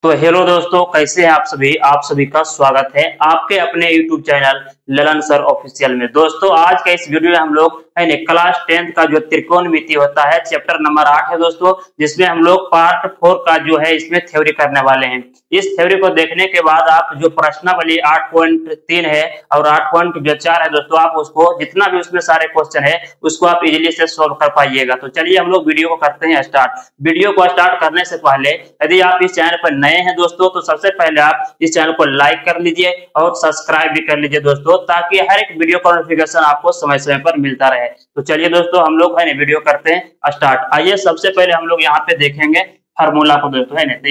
तो हेलो दोस्तों, कैसे हैं आप सभी का स्वागत है आपके अपने YouTube channel Lalan sir official में। दोस्तों आज के इस वीडियो में हम लोग है क्लास 10th का जो त्रिकोणमिति होता है चैप्टर नंबर 8 है दोस्तों, जिसमें हम लोग पार्ट 4 का जो है इसमें थ्योरी करने वाले हैं। इस थ्योरी को देखने के बाद आप जो प्रश्नावली 8.3 है और 8.4 है दोस्तों, आप उसको जितना भी उसमें सारे क्वेश्चन है उसको आप इजीली से सोल्व कर पाइएगा। तो चलिए हम लोग वीडियो को करते हैं स्टार्ट। वीडियो को स्टार्ट करने से पहले यदि आप इस चैनल पर नए हैं दोस्तों, तो सबसे पहले आप इस चैनल को लाइक कर लीजिए और सब्सक्राइब भी कर लीजिए दोस्तों, ताकि हर एक वीडियो का नोटिफिकेशन आपको समय समय पर मिलता रहे। तो चलिए दोस्तों हम लोग है ना वीडियो करते हैं स्टार्ट। आइए सबसे पहले हम लोग यहाँ पे देखेंगे फार्मूला को दोस्तों, है ना। तो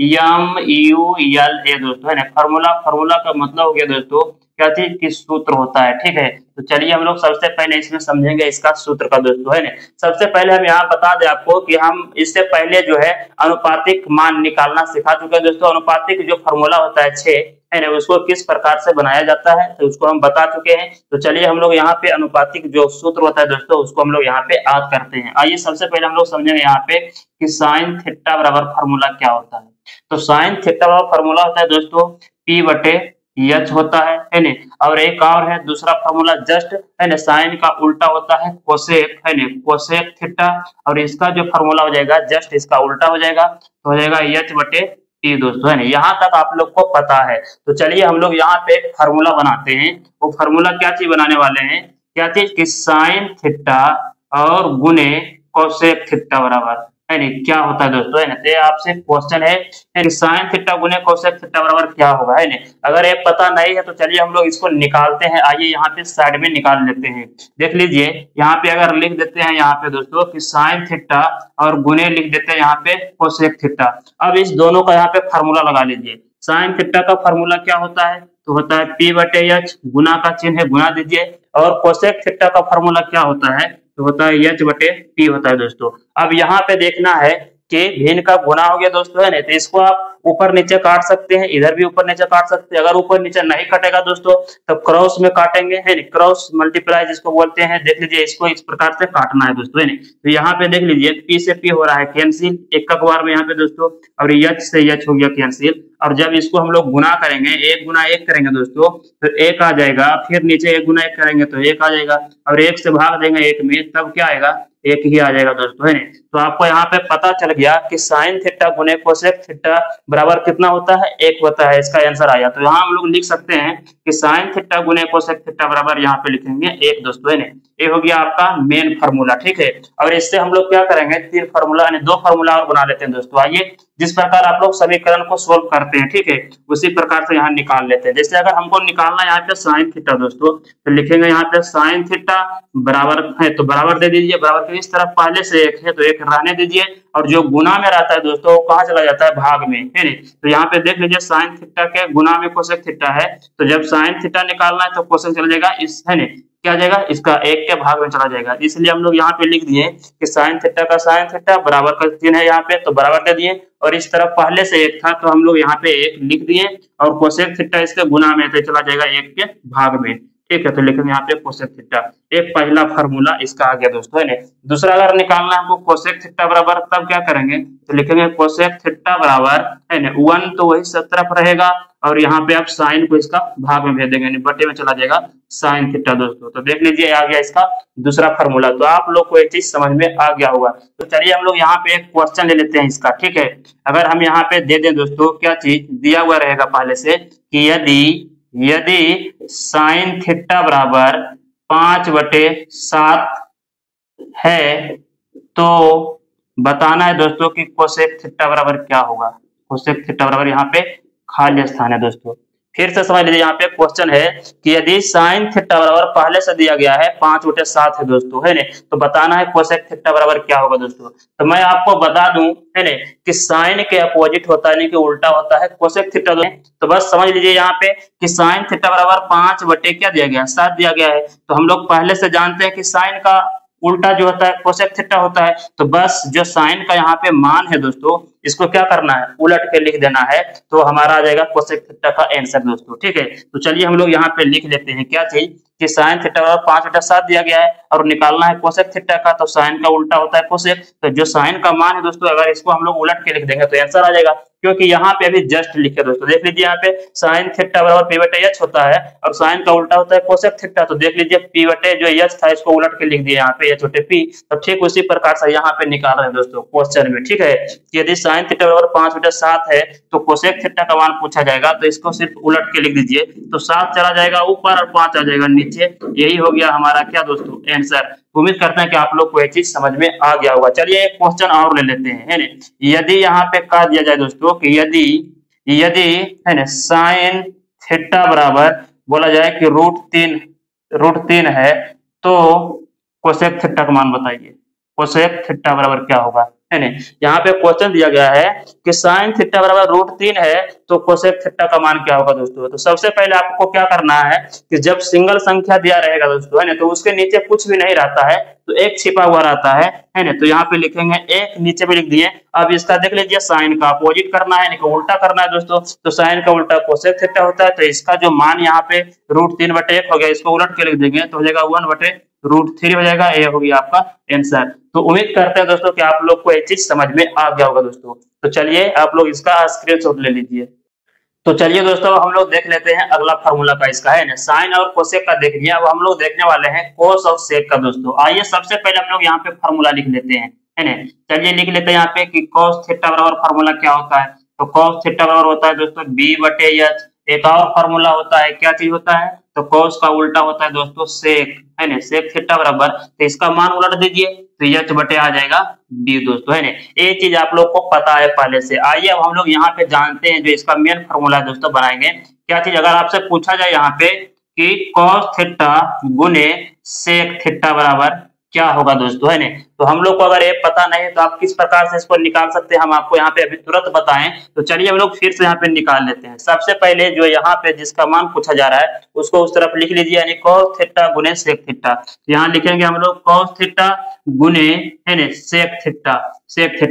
FORMULA दोस्तों, है ना। फार्मूला का मतलब हो गया दोस्तों क्या चीज की सूत्र होता है, ठीक है। तो चलिए हम लोग सबसे पहले इसमें समझेंगे इसका सूत्र का दोस्तों, है ना। सबसे पहले हम यहाँ बता दें आपको कि हम इससे पहले जो है अनुपातिक मान निकालना सिखा चुके हैं दोस्तों। अनुपातिक जो फार्मूला होता है 6 है ना, उसको किस प्रकार से बनाया जाता है तो उसको हम बता चुके हैं। तो चलिए हम लोग यहाँ पे अनुपातिक जो सूत्र होता है दोस्तों उसको हम लोग यहाँ पे याद करते हैं। आइए सबसे पहले हम लोग समझेंगे यहाँ पे कि साइन थीटा बराबर फार्मूला क्या होता है। तो साइन थीटा बराबर फार्मूला होता है दोस्तों P/H होता है ना। और एक और है दूसरा फार्मूला जस्ट है ना, साइन का उल्टा होता है कोसेक, है ना, कोसेक थीटा। और इसका जो फार्मूला हो जाएगा जस्ट इसका उल्टा हो जाएगा, तो हो जाएगा H/T दोस्तों, है ना। यहाँ तक आप लोग को पता है। तो चलिए हम लोग यहाँ पे एक फार्मूला बनाते हैं। वो फार्मूला क्या चीज बनाने वाले हैं, क्या चीज की साइन थीटा और गुने कोसेक थीटा बराबर है ना क्या होता है दोस्तों, है ना। तो आपसे क्वेश्चन है साइन थीटा गुने कोसेक थीटा बराबर क्या होगा, है ना। अगर ये पता नहीं है तो चलिए हम लोग इसको निकालते हैं। आइए यहाँ पे साइड में निकाल लेते हैं। देख लीजिए यहाँ पे अगर लिख देते हैं यहाँ पे दोस्तों कि साइन थीटा और गुने लिख देते हैं यहाँ पे कोसेक थीटा। अब इस दोनों का यहाँ पे फार्मूला लगा लीजिए। साइन थीटा का फार्मूला क्या होता है, तो होता है P/H, गुना का चिन्ह है गुना दीजिए। और कोसेक थीटा का फार्मूला क्या होता है, तो होता है H/T होता है दोस्तों। अब यहाँ पे देखना है कि भिन्न का गुना हो गया दोस्तों, है ना। तो इसको आप ऊपर नीचे काट सकते हैं, इधर भी ऊपर नीचे काट सकते हैं। अगर ऊपर नीचे नहीं कटेगा दोस्तों तो क्रॉस में काटेंगे, है ना, क्रॉस मल्टीप्लाई जिसको बोलते हैं। देख लीजिए इसको इस प्रकार से काटना है दोस्तों, है ना। तो यहाँ पे देख लीजिए P से P हो रहा है कैंसिल एक का बार में यहाँ पे दोस्तों, और H से H हो गया कैंसिल। और जब इसको हम लोग गुना करेंगे, 1 गुना 1 करेंगे दोस्तों तो 1 आ जाएगा। फिर नीचे 1 गुना 1 करेंगे तो 1 आ जाएगा, और 1 से भाग देंगे 1 में, तब क्या आएगा, 1 ही आ जाएगा दोस्तों, है ना। तो आपको यहाँ पे पता चल गया कि साइन थीटा गुने कोसेक थीटा बराबर कितना होता है, 1 होता है। इसका आंसर आया। तो यहाँ हम लोग लिख सकते हैं कि साइन थीटा गुने कोसेक थीटा बराबर यहाँ पे लिखेंगे 1 दोस्तों, है ना। ये हो गया आपका मेन फार्मूला, ठीक है। और इससे हम लोग क्या करेंगे, 3 फार्मूला यानी 2 फार्मूला और बना लेते हैं दोस्तों। आइए जिस प्रकार आप लोग समीकरण को सोल्व करते हैं, ठीक है, उसी प्रकार से यहाँ निकाल लेते हैं। जैसे अगर हमको निकालना है यहाँ पे साइन थीटा दोस्तों, तो लिखेंगे यहाँ पे साइन थीटा बराबर है तो बराबर दे दीजिए। बराबर के इस तरफ पहले से 1 है तो 1 रहने दीजिए, और जो गुना में रहता है दोस्तों वो कहाँ चला जाता है, भाग में, है ना। तो यहाँ पे देख लीजिए साइन थीटा के गुना में कोसेक थीटा है, तो जब साइन थीटा निकालना है तो कोसेक चला जाएगा इस, है ना, क्या जाएगा, इसका 1 के भाग में चला जाएगा। इसलिए हम लोग यहाँ पे लिख दिए कि साइन थीटा का साइन थीटा बराबर का चिन्ह है यहाँ पे तो बराबर दे दिए, और इस तरफ पहले से 1 था तो हम लोग यहाँ पे 1 लिख दिए, और कोसेक थीटा इसके गुना में तो चला जाएगा 1 के भाग में, ठीक है। तो लिखेंगे यहाँ पे कोसेक थीटा। एक पहला फार्मूला इसका आ गया दोस्तों, है ना। दूसरा अगर निकालना है हमको कोसेक थीटा बराबर, तब क्या करेंगे, तो लिखेंगे कोसेक थीटा बराबर, है ना, 1 तो वही सब तरफ रहेगा, और यहाँ पे आप साइन को इसका भाग में भेज देंगे, बटे में चला जाएगा साइन थीटा दोस्तों। तो देख लीजिए आ गया इसका दूसरा फार्मूला। तो आप लोग को ये चीज समझ में आ गया होगा। तो चलिए हम लोग यहाँ पे एक क्वेश्चन ले लेते हैं इसका, ठीक है। अगर हम यहाँ पे दे दें दोस्तों, क्या चीज दिया हुआ रहेगा पहले से कि यदि साइन थीटा बराबर 5/7 है तो बताना है दोस्तों कि कोसेक थीटा बराबर क्या होगा। कोसेक थीटा बराबर यहाँ पे खाली स्थान है दोस्तों। फिर से समझ लीजिए यहाँ पे क्वेश्चन है कि यदि साइन थीटा बराबर पहले से दिया गया है 5/7 है दोस्तों, है ना, तो बताना है कोसेक थीटा बराबर क्या होगा दोस्तों। तो मैं आपको बता दूं, है ना, कि साइन के अपोजिट होता है, नहीं कि उल्टा होता है कोसेक थीटा। तो बस समझ लीजिए यहाँ पे कि साइन थीटा बराबर 5 क्या दिया गया, 7 दिया गया है। तो हम लोग पहले से जानते हैं कि साइन का उल्टा जो होता है कोसेक थीटा होता है। तो बस जो साइन का यहाँ पे मान है दोस्तों इसको क्या करना है, उलट के लिख देना है, तो हमारा आ जाएगा कोसेक थीटा का आंसर दोस्तों। ठीक है, तो चलिए हम लोग यहाँ पे लिख लेते हैं क्या चीज कि साइन थीटा बराबर 5/7 दिया गया है और निकालना है कोसेक थीटा का, तो साइन का उल्टा होता है कोसेक। तो जो साइन का मान है दोस्तों, अगर इसको हम लोग उलट के लिख देंगे तो आंसर आ जाएगा, क्योंकि यहाँ पे अभी जस्ट लिखे दोस्तों, देख लीजिए यहाँ पे साइन थीटा बराबर p/h होता है और साइन का उल्टा होता है कोसेक थीटा। तो देख लीजिए p जो h था इसको उलट के लिख दिया यहाँ पे h/p। तो ठीक उसी प्रकार से यहाँ पे निकाल रहे हैं दोस्तों क्वेश्चन में। ठीक है, यदि साइन थीटा बराबर 5/7 है तो कोसेक थीटा का मान पूछा जाएगा, तो इसको सिर्फ उलट के लिख दीजिए, तो 7 चला जाएगा ऊपर और 5 आ जाएगा नीचे। यही हो गया हमारा क्या दोस्तों आंसर। उम्मीद करते हैं कि आप लोग को ये चीज समझ में आ गया होगा। चलिए एक क्वेश्चन और ले लेते हैं, है ना। यदि यहाँ पे कह दिया जाए दोस्तों कि यदि है ना साइन थीटा बराबर बोला जाए कि √3 है, तो कोसेक थीटा का मान बताइए, कोसेक थीटा बराबर क्या होगा, है ना। यहाँ पे क्वेश्चन दिया गया है कि साइन थीटा बराबर √3 है तो कोसेक थीटा का मान क्या होगा दोस्तों। तो सबसे पहले आपको क्या करना है कि जब सिंगल संख्या दिया रहेगा दोस्तों, है ना, तो उसके नीचे कुछ भी नहीं रहता है, तो एक छिपा हुआ रहता है ना। तो यहाँ पे लिखेंगे एक, नीचे पे लिख दिए। अब इसका देख लीजिए साइन का अपोजिट करना है, उल्टा करना है दोस्तों, तो साइन का उल्टा कोसेक थीटा होता है। तो इसका जो मान यहाँ पे √3/1 हो गया, इसको उलट के लिख देंगे तो हो जाएगा 1/√3 हो जाएगा। ये हो गया आपका आंसर। तो उम्मीद करते हैं दोस्तों कि आप लोग को ये चीज समझ में आ गया होगा दोस्तों। तो चलिए आप लोग इसका स्क्रीनशॉट ले लीजिए। तो चलिए दोस्तों हम लोग देख लेते हैं अगला फार्मूला का इसका, है ना। साइन और कोसेक का देख लिया, अब हम लोग देखने वाले हैं कोस और सेक का दोस्तों। आइए सबसे पहले हम लोग यहाँ पे फार्मूला लिख लेते हैं, है ना। चलिए लिख लेते हैं यहाँ पे कि कोस थीटा बराबर फार्मूला क्या होता है। तो कोस थीटा बराबर होता है दोस्तों b/h। एक और फार्मूला होता है, क्या चीज होता है, तो कोस का उल्टा होता है दोस्तों सेक, है ना। सेक थीटा बराबर, तो इसका मान उलट दीजिए तो h/a आ जाएगा b दोस्तों, है ना। ये चीज आप लोग को पता है पहले से। आइए अब हम लोग यहाँ पे जानते हैं जो इसका मेन फार्मूला है दोस्तों बनाएंगे। क्या चीज, अगर आपसे पूछा जाए यहाँ पे कि कॉस थीटा गुने सेक थीटा बराबर क्या होगा दोस्तों, है ना। तो हम लोग को अगर ये पता नहीं तो आप किस प्रकार से इसको निकाल सकते हैं, हम आपको यहाँ पे अभी तुरंत बताएं। तो चलिए हम लोग फिर से यहाँ पे निकाल लेते हैं। सबसे पहले जो यहाँ पे जिसका मान पूछा जा रहा है उसको उस तरफ लिख लीजिए, यानी कॉस थीटा गुने सेक थीटा। यहाँ लिखेंगे हम लोग कॉस थीटा गुने, है ना, सेक थीटा।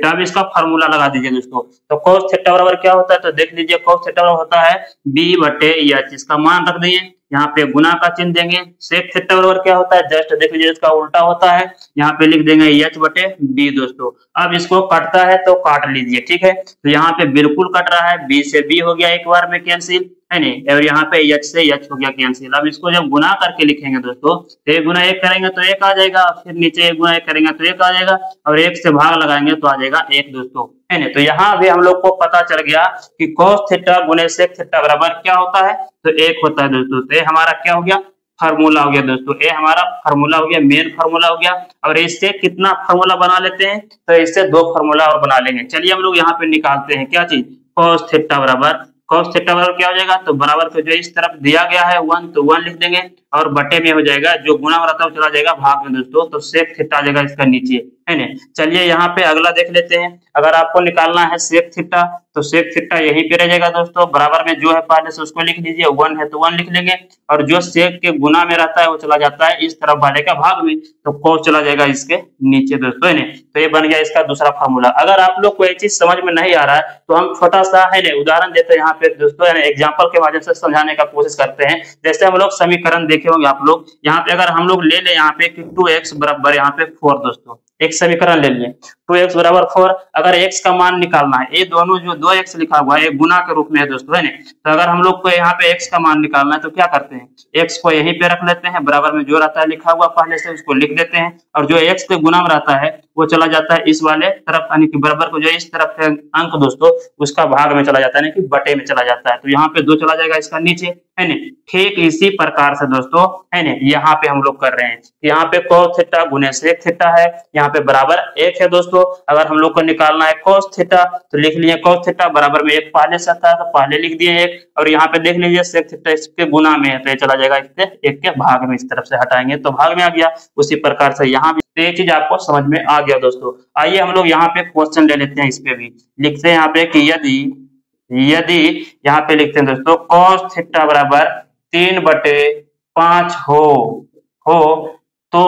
अब इसका फार्मूला लगा दीजिए दोस्तों। तो कॉस थीटा बराबर क्या होता है, तो देख लीजिए कॉस थीटा बराबर होता है b/h। इसका मान रख दिए, यहाँ पे गुना का चिन्ह देंगे। सेक थीटा बराबर क्या होता है, जस्ट देख लीजिए इसका उल्टा होता है, यहाँ पे लिख देंगे h/b दोस्तों। अब इसको कटता है तो काट लीजिए, ठीक है। तो यहाँ पे बिल्कुल कट रहा है, b से b हो गया एक बार में कैंसिल, है नहीं, और यहाँ पे h से h हो गया कैंसिल। अब इसको जब गुना करके लिखेंगे दोस्तों, तो 1 गुना 1 करेंगे तो 1 आ जाएगा, फिर नीचे 1 गुना 1 करेंगे तो 1 आ जाएगा, और 1 से भाग लगाएंगे तो आ जाएगा 1 दोस्तों, है ना। तो यहाँ भी हम लोग को पता चल गया कि cos थीटा गुने sec थीटा बराबर क्या होता है, तो 1 होता है दोस्तों। तो ये हमारा क्या हो गया, फार्मूला हो गया दोस्तों। ये हमारा फार्मूला हो गया, मेन फार्मूला हो गया। और इससे कितना फार्मूला बना लेते हैं, तो इससे 2 फार्मूला और बना लेंगे। चलिए हम लोग यहाँ पे निकालते हैं क्या चीज, cos थीटा बराबर क्या हो जाएगा, तो बराबर को जो इस तरफ दिया गया है 1, तो 1 लिख देंगे, और बटे में हो जाएगा जो गुना हो रहता है वो चला जाएगा भाग में दोस्तों, तो सेक थीटा आ जाएगा इसका नीचे, है ना। चलिए यहाँ पे अगला देख लेते हैं। अगर आपको निकालना है सेक थीटा, तो सेक थीटा यहीं पे रह जाएगा दोस्तों। बराबर में जो है पहले से उसको लिख लीजिए, 1 है तो 1 लिख लेंगे, और जो सेक के गुना में रहता है वो चला जाता है इस तरफ वाले का भाग में, तो cos चला जाएगा इसके नीचे दोस्तों, है ना। तो ये बन गया इसका दूसरा फार्मूला। अगर आप लोग को ये चीज समझ में नहीं आ रहा है तो हम छोटा सा, है ना, उदाहरण देते हैं यहाँ पे दोस्तों, है ना, एग्जाम्पल के माध्यम से समझाने का कोशिश करते हैं। जैसे हम लोग समीकरण देखे होंगे आप लोग, यहाँ पे अगर हम लोग ले लें यहाँ पे 2x बराबर यहाँ पे 4 दोस्तों, एक समीकरण ले लिए 2x बराबर 4। अगर x का मान निकालना है, ये दोनों जो 2x लिखा हुआ है गुना के रूप में है दोस्तों, है ना। तो अगर हम लोग को यहाँ पे x का मान निकालना है तो क्या करते हैं, x को यहीं पे रख लेते हैं, बराबर में जो रहता है लिखा हुआ पहले से उसको लिख देते हैं, और जो x के गुना में रहता है वो चला जाता है इस वाले तरफ, यानी कि बराबर को जो इस तरफ है अंक दोस्तों उसका भाग में चला जाता है, यानी कि बटे में चला जाता है। तो यहाँ पे 2 चला जाएगा इसका नीचे, है ना। ठीक इसी प्रकार से दोस्तों, है ना, यहाँ पे हम लोग कर रहे हैं। यहाँ पे cos थीटा गुने सेक थीटा है, यहाँ पे बराबर 1 है दोस्तों। अगर हम लोग को निकालना है cos थीटा, तो लिख लिए cos थीटा बराबर में 1 पहले से था तो पहले लिख दिए 1, और यहाँ पे देख लीजिए सेक थीटा इसके गुना में है तो ये चला जाएगा इसके 1 के भाग में, इस तरफ से हटाएंगे तो भाग में आ गया। उसी प्रकार से यहाँ भी, तो ये चीज आपको समझ में आ गया दोस्तों। आइए हम लोग यहाँ पे क्वेश्चन ले लेते हैं, इस पे भी लिखते हैं यहाँ पे कि यदि यहाँ पे लिखते हैं दोस्तों cos थीटा बराबर 3/5 हो तो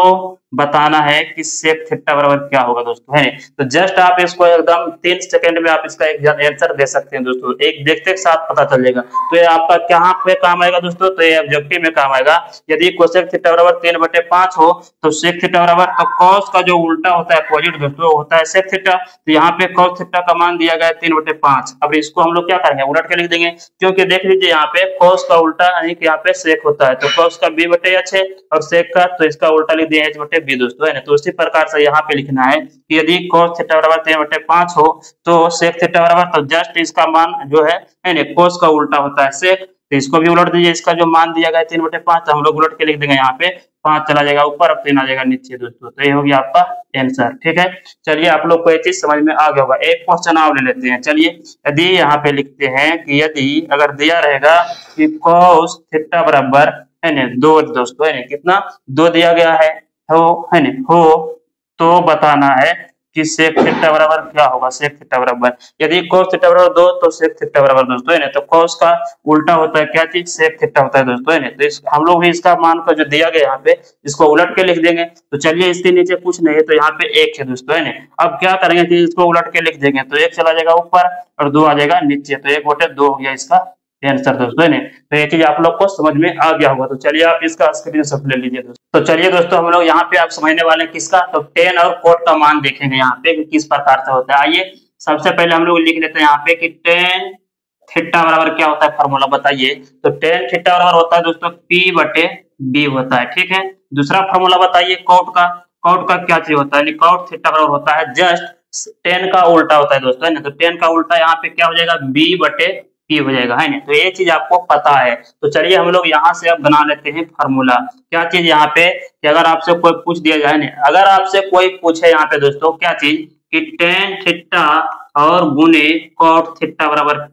बताना है कि सेक थीटा बराबर क्या होगा दोस्तों, है। तो जस्ट आप इसको एकदम 3 सेकंड में आप इसका एक आंसर दे सकते हैं दोस्तों, एक देखते के साथ पता चल जाएगा। तो ये आपका कहाँ पे काम आएगा दोस्तों, तो ये ऑब्जेक्टिव में काम आएगा। यदि कोसेक थीटा बराबर 3/5 हो तो सेक थीटा बराबर, तो कॉस का जो उल्टा होता है अपोजिट दोस्तों होता है सेक थीटा। तो यहाँ पे कॉस थीटा का मान दिया गया है 3/5। अब इसको हम लोग क्या करेंगे, उलट के लिख देंगे, क्योंकि देख लीजिए यहाँ पे कॉस का उल्टा यानी कि यहाँ पे सेक होता है, तो कॉस का b/h है और सेक का तो इसका उल्टा लिख दिया h/b दोस्तों, है ना। तो उसी प्रकार से यहाँ पे लिखना है कि यदि cos थीटा बराबर 3/5 हो तो sec थीटा बराबर, तो जस्ट इसका मान जो है ना cos का उल्टा होता है sec, तो इसको भी उलट दीजिए। इसका जो मान दिया गया है 3/5, तो हम लोग उलट के लिख देंगे, यहाँ पे 5 चला जाएगा ऊपर और 3 आ जाएगा नीचे दोस्तों। तो ये हो गया आपका आंसर, ठीक है। चलिए आप लोग को ये चीज समझ में आ गया होगा। एक क्वेश्चन और ले लेते हैं। चलिए यदि यहाँ पे लिखते हैं कि यदि अगर दिया रहेगा कि cos थीटा बराबर है ना 2 दोस्तों, है ना, कितना 2 दिया गया है ना, हो तो बताना है कि सेक थीटा बराबर क्या होगा। सेक थीटा बराबर, यदि cos थीटा बराबर 2 तो सेक थीटा बराबर दोस्तों, है ना, तो cos का उल्टा होता है क्या चीज, सेक थीटा होता है दोस्तों, है ना। तो हम लोग भी इसका मान का जो दिया गया यहाँ पे इसको उलट के लिख देंगे। तो चलिए इसके नीचे कुछ नहीं है, तो यहाँ पे 1 है दोस्तों, है ना। अब क्या करेंगे कि इसको उलट के लिख देंगे, तो 1 चला जाएगा ऊपर और 2 आ जाएगा नीचे, तो 1/2 हो गया इसका आंसर दोस्तों, है। तो ये चीज आप लोग को समझ में आ गया होगा। तो चलिए आप इसका स्क्रीनशॉट ले लीजिए दोस्तों। तो चलिए दोस्तों हम लोग यहाँ पे आप समझने वाले हैं किसका, तो tan और cot का मान देखेंगे यहाँ पे कि किस प्रकार से होता है। आइए सबसे पहले हम लोग लिख लेते हैं यहाँ पे कि tan थीटा बराबर क्या होता है, फॉर्मूला बताइए। तो tan थीटा बराबर होता है दोस्तों p/b होता है, ठीक है। दूसरा फॉर्मूला बताइए cot का। cot का क्या चीज होता है, cot थीटा बराबर होता है जस्ट tan का उल्टा होता है दोस्तों, है ना। तो tan का उल्टा यहाँ पे क्या हो जाएगा, b/p हो जाएगा, है ना। तो ये चीज आपको पता है। तो चलिए हम लोग यहाँ से अब बना लेते हैं फॉर्मूला। क्या चीज यहाँ पे कि अगर आपसे कोई पूछ दिया जाए ना, अगर आपसे कोई पूछे यहाँ पे दोस्तों क्या चीज कि tan थीटा और गुने cot थीटा बराबर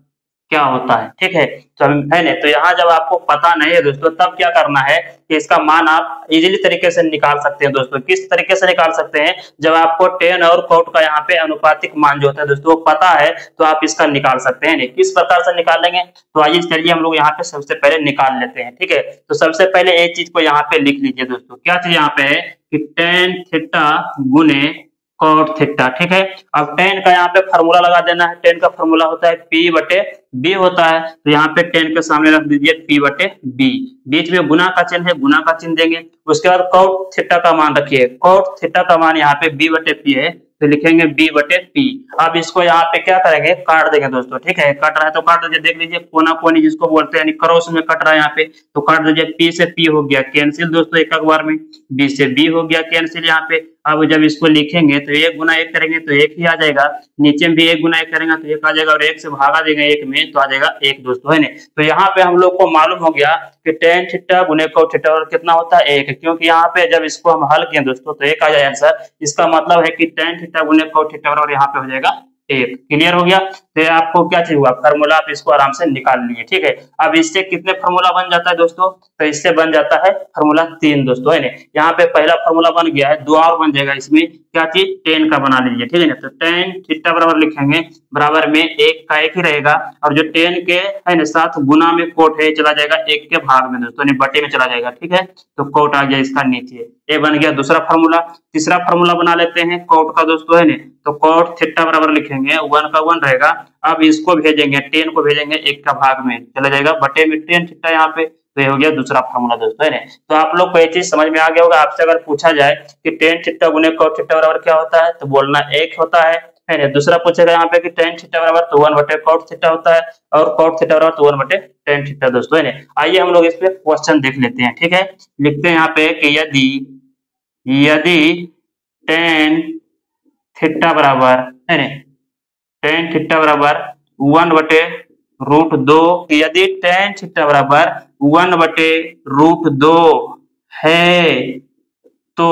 क्या होता है, ठीक है। तो है ना, तो यहाँ जब आपको पता नहीं है दोस्तों तब क्या करना है कि इसका मान आप इजीली तरीके से निकाल सकते हैं दोस्तों। किस तरीके से निकाल सकते हैं, जब आपको tan और cot का यहाँ पे अनुपातिक मान जो होता है दोस्तों वो पता है तो आप इसका निकाल सकते हैं। किस प्रकार से निकालेंगे, तो आइए चलिए हम लोग यहाँ पे सबसे पहले निकाल लेते हैं, ठीक है। तो सबसे पहले एक चीज को यहाँ पे लिख लीजिए दोस्तों, क्या चीज यहाँ पे है कि tan थीटा गुने cot थीटा, ठीक है। अब tan का यहाँ पे फॉर्मूला लगा देना है। tan का फॉर्मूला होता है p/b होता है, तो यहाँ पे tan के सामने रख दीजिए p/b, बीच में गुना का चिन्ह है, गुना का चिन्ह देंगे। उसके बाद cot थीटा का मान रखिए, cot थीटा का मान यहाँ पे b/p है, तो लिखेंगे b/p। अब इसको यहाँ पे क्या करेंगे, काट देंगे दोस्तों, ठीक है। कट रहा है तो काट दीजिए, देख लीजिए कोना कोनी जिसको बोलते हैं, क्रॉस में कट रहा है यहाँ पे, तो काट दीजिए। p से p हो गया कैंसिल दोस्तों एक बार में, b से b हो गया कैंसिल यहाँ पे। अब जब इसको लिखेंगे तो 1 गुना 1 करेंगे तो 1 ही आ जाएगा, नीचे में भी 1 गुना 1 करेंगे तो 1 आ जाएगा, और 1 से भागा देंगे 1 में तो आ जाएगा 1 दोस्तों, है ना। तो यहाँ पे हम लोग को मालूम हो गया कि tan थीटा गुने cot थीटा और कितना होता है 1, क्योंकि यहाँ पे जब इसको हम हल किए दोस्तों तो 1 आ जाए आंसर। इसका मतलब है कि tan थीटा गुने cot थीटा और यहाँ पे हो जाएगा 1। क्लियर हो गया। तो आपको क्या चाहिए हुआ, फार्मूला आप इसको आराम से निकाल लिए, ठीक है। अब इससे कितने फार्मूला बन जाता है दोस्तों, तो इससे बन जाता है फार्मूला 3 दोस्तों, है ना। यहाँ पे पहला फार्मूला बन गया है, 2 और बन जाएगा इसमें, क्या चीज tan का बना लीजिए, ठीक है ना। तो tan थीटा बराबर लिखेंगे, बराबर में 1 का 1 ही रहेगा, और जो tan के है ना साथ गुना में cot है चला जाएगा 1 के भाग में दोस्तों, बटे में चला जाएगा, ठीक है। तो cot आ गया इसका नीचे, ये बन गया दूसरा फार्मूला। तीसरा फार्मूला बना लेते हैं cot का दोस्तों, है ना। तो cot थीटा बराबर लिखेंगे, 1 का 1 रहेगा। अब इसको भेजेंगे, tan को भेजेंगे 1 का भाग में चला जाएगा, बटे में tan थीटा यहाँ पे, तो ये हो गया दूसरा फार्मूला दोस्तों, है ना। तो आप लोग को ये चीज समझ में आ गया होगा। आपसे अगर पूछा जाए कि tan थीटा गुने cot थीटा बराबर क्या होता है, तो बोलना 1 होता है ना। दूसरा पूछेगा यहाँ पे कि tan थीटा बराबर तो 1/cot थीटा होता है, और cot थीटा बराबर तो 1/tan थीटा दोस्तों, है ना। आइए हम लोग इस पे क्वेश्चन देख लेते हैं, ठीक है। लिखते हैं यहाँ पे कि यदि tan थीटा बराबर है ना, tan थीटा बराबर 1/√2, यदि tan थीटा बराबर 1/√2 है तो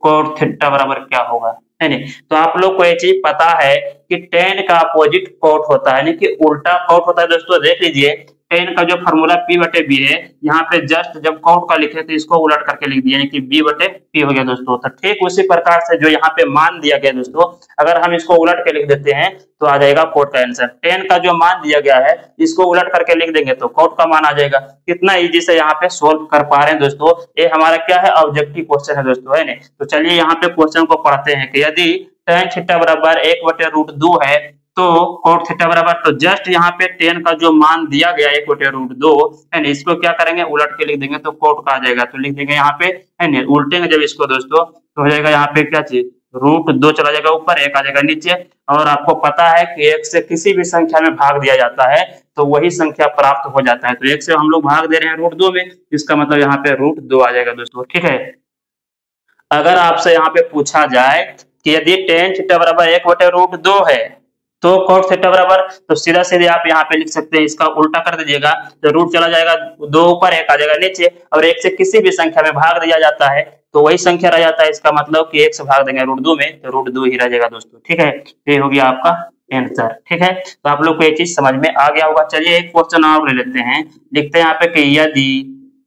cot थीटा बराबर क्या होगा, है ना। तो आप लोग को ये चीज पता है कि tan का अपोजिट cot होता है, यानी कि उल्टा cot होता है दोस्तों। देख लीजिए टेन का जो फॉर्मूला P बटे बी है, यहाँ पे जस्ट जब कॉट का लिखे तो इसको उलट करके लिख दिया, यानी कि B बटे P हो गया दोस्तों। तो ठीक उसी प्रकार से जो यहाँ पे मान दिया गया दोस्तों, अगर हम इसको उलट के लिख देते हैं तो आ जाएगा कॉट का आंसर। टेन का जो मान दिया गया है इसको उलट करके लिख देंगे तो कॉट का मान आ जाएगा। कितना इजी से यहाँ पे सोल्व कर पा रहे हैं दोस्तों, ये हमारा क्या है, ऑब्जेक्टिव क्वेश्चन है दोस्तों, है ना। तो चलिए यहाँ पे क्वेश्चन को पढ़ते हैं कि यदि tan थीटा बराबर 1/√2 है तो cot थीटा बराबर, तो जस्ट यहाँ पे tan का जो मान दिया गया 1/√2 है ना, इसको क्या करेंगे, उलट के लिख देंगे तो cot का आ जाएगा। तो लिख देंगे यहाँ पे, है ना, उल्टेंगे जब इसको दोस्तों तो हो जाएगा यहाँ पे क्या चीज, √2 चला जाएगा ऊपर, 1 आ जाएगा नीचे। और आपको पता है कि 1 से किसी भी संख्या में भाग दिया जाता है तो वही संख्या प्राप्त हो जाता है। तो 1 से हम लोग भाग दे रहे हैं √2 में, इसका मतलब यहाँ पे √2 आ जाएगा दोस्तों, ठीक है। अगर आपसे यहाँ पे पूछा जाए कि यदि tan थीटा बराबर 1/√2 है तो cot थीटा बराबर, तो सीधा सीधे आप यहाँ पे लिख सकते हैं, इसका उल्टा कर दीजिएगा तो रूट चला जाएगा 2 ऊपर, 1 आ जाएगा नीचे। और 1 से किसी भी संख्या में भाग दिया जाता है तो वही संख्या रह जाता है, इसका मतलब कि 1 से भाग देंगे √2 में तो √2 ही रह जाएगा दोस्तों, ठीक है। ये हो गया आपका आंसर, ठीक है। तो आप लोग को ये चीज समझ में आ गया होगा। चलिए एक क्वेश्चन और ले लेते हैं, लिखते हैं यहाँ पे कि यदि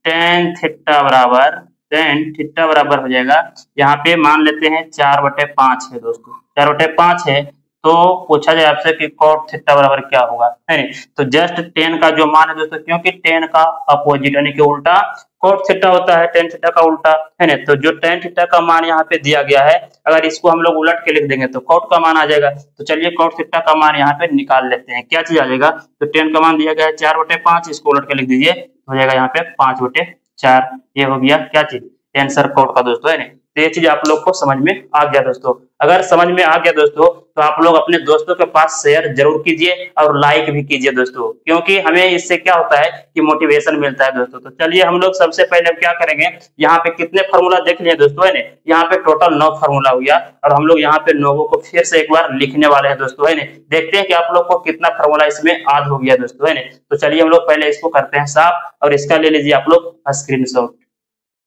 tan थीटा बराबर हो जाएगा, यहाँ पे मान लेते हैं 4/5 है दोस्तों, 4/5 है, तो पूछा जाए आपसे कि cot थीटा बराबर क्या होगा, है नहीं। तो जस्ट tan का जो मान है दोस्तों, क्योंकि tan का अपोजिट यानी कि उल्टा cot थीटा होता है, tan थीटा का उल्टा, है ना। तो जो tan थीटा का मान यहाँ पे दिया गया है, अगर इसको हम लोग उलट के लिख देंगे तो cot का मान आ जाएगा। तो चलिए cot थीटा का मान यहाँ पे निकाल लेते हैं, क्या चीज आ जाएगा। तो tan का मान दिया गया है 4/5, इसको उलट के लिख दीजिए, हो जाएगा यहाँ पे 5/4। ये हो गया क्या चीज, आंसर cot का दोस्तों, है ना। तो ये चीज आप लोग को समझ में आ गया दोस्तों। अगर समझ में आ गया दोस्तों तो आप लोग अपने दोस्तों के पास शेयर जरूर कीजिए और लाइक भी कीजिए दोस्तों, क्योंकि हमें इससे क्या होता है कि मोटिवेशन मिलता है दोस्तों। तो चलिए हम लोग सबसे पहले क्या करेंगे, यहाँ पे कितने फार्मूला देख लिए दोस्तों, है ना। यहाँ पे टोटल 9 फार्मूला हो गया और हम लोग यहाँ पे 9 को फिर से एक बार लिखने वाले हैं दोस्तों, है ना। देखते हैं कि आप लोग को कितना फार्मूला इसमें याद हो गया दोस्तों, है ना। तो चलिए हम लोग पहले इसको करते हैं साफ और इसका ले लीजिए आप लोग स्क्रीनशॉट।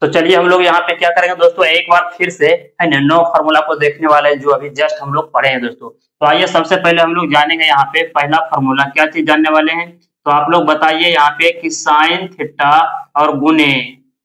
तो चलिए हम लोग यहाँ पे क्या करेंगे दोस्तों, एक बार फिर से, है ना, 9 फार्मूला को देखने वाले हैं जो अभी जस्ट हम लोग पढ़े हैं दोस्तों। तो आइए सबसे पहले हम लोग जानेंगे यहाँ पे पहला फार्मूला, क्या चीज जानने वाले हैं। तो आप लोग बताइए यहाँ पे कि साइन थीटा और गुने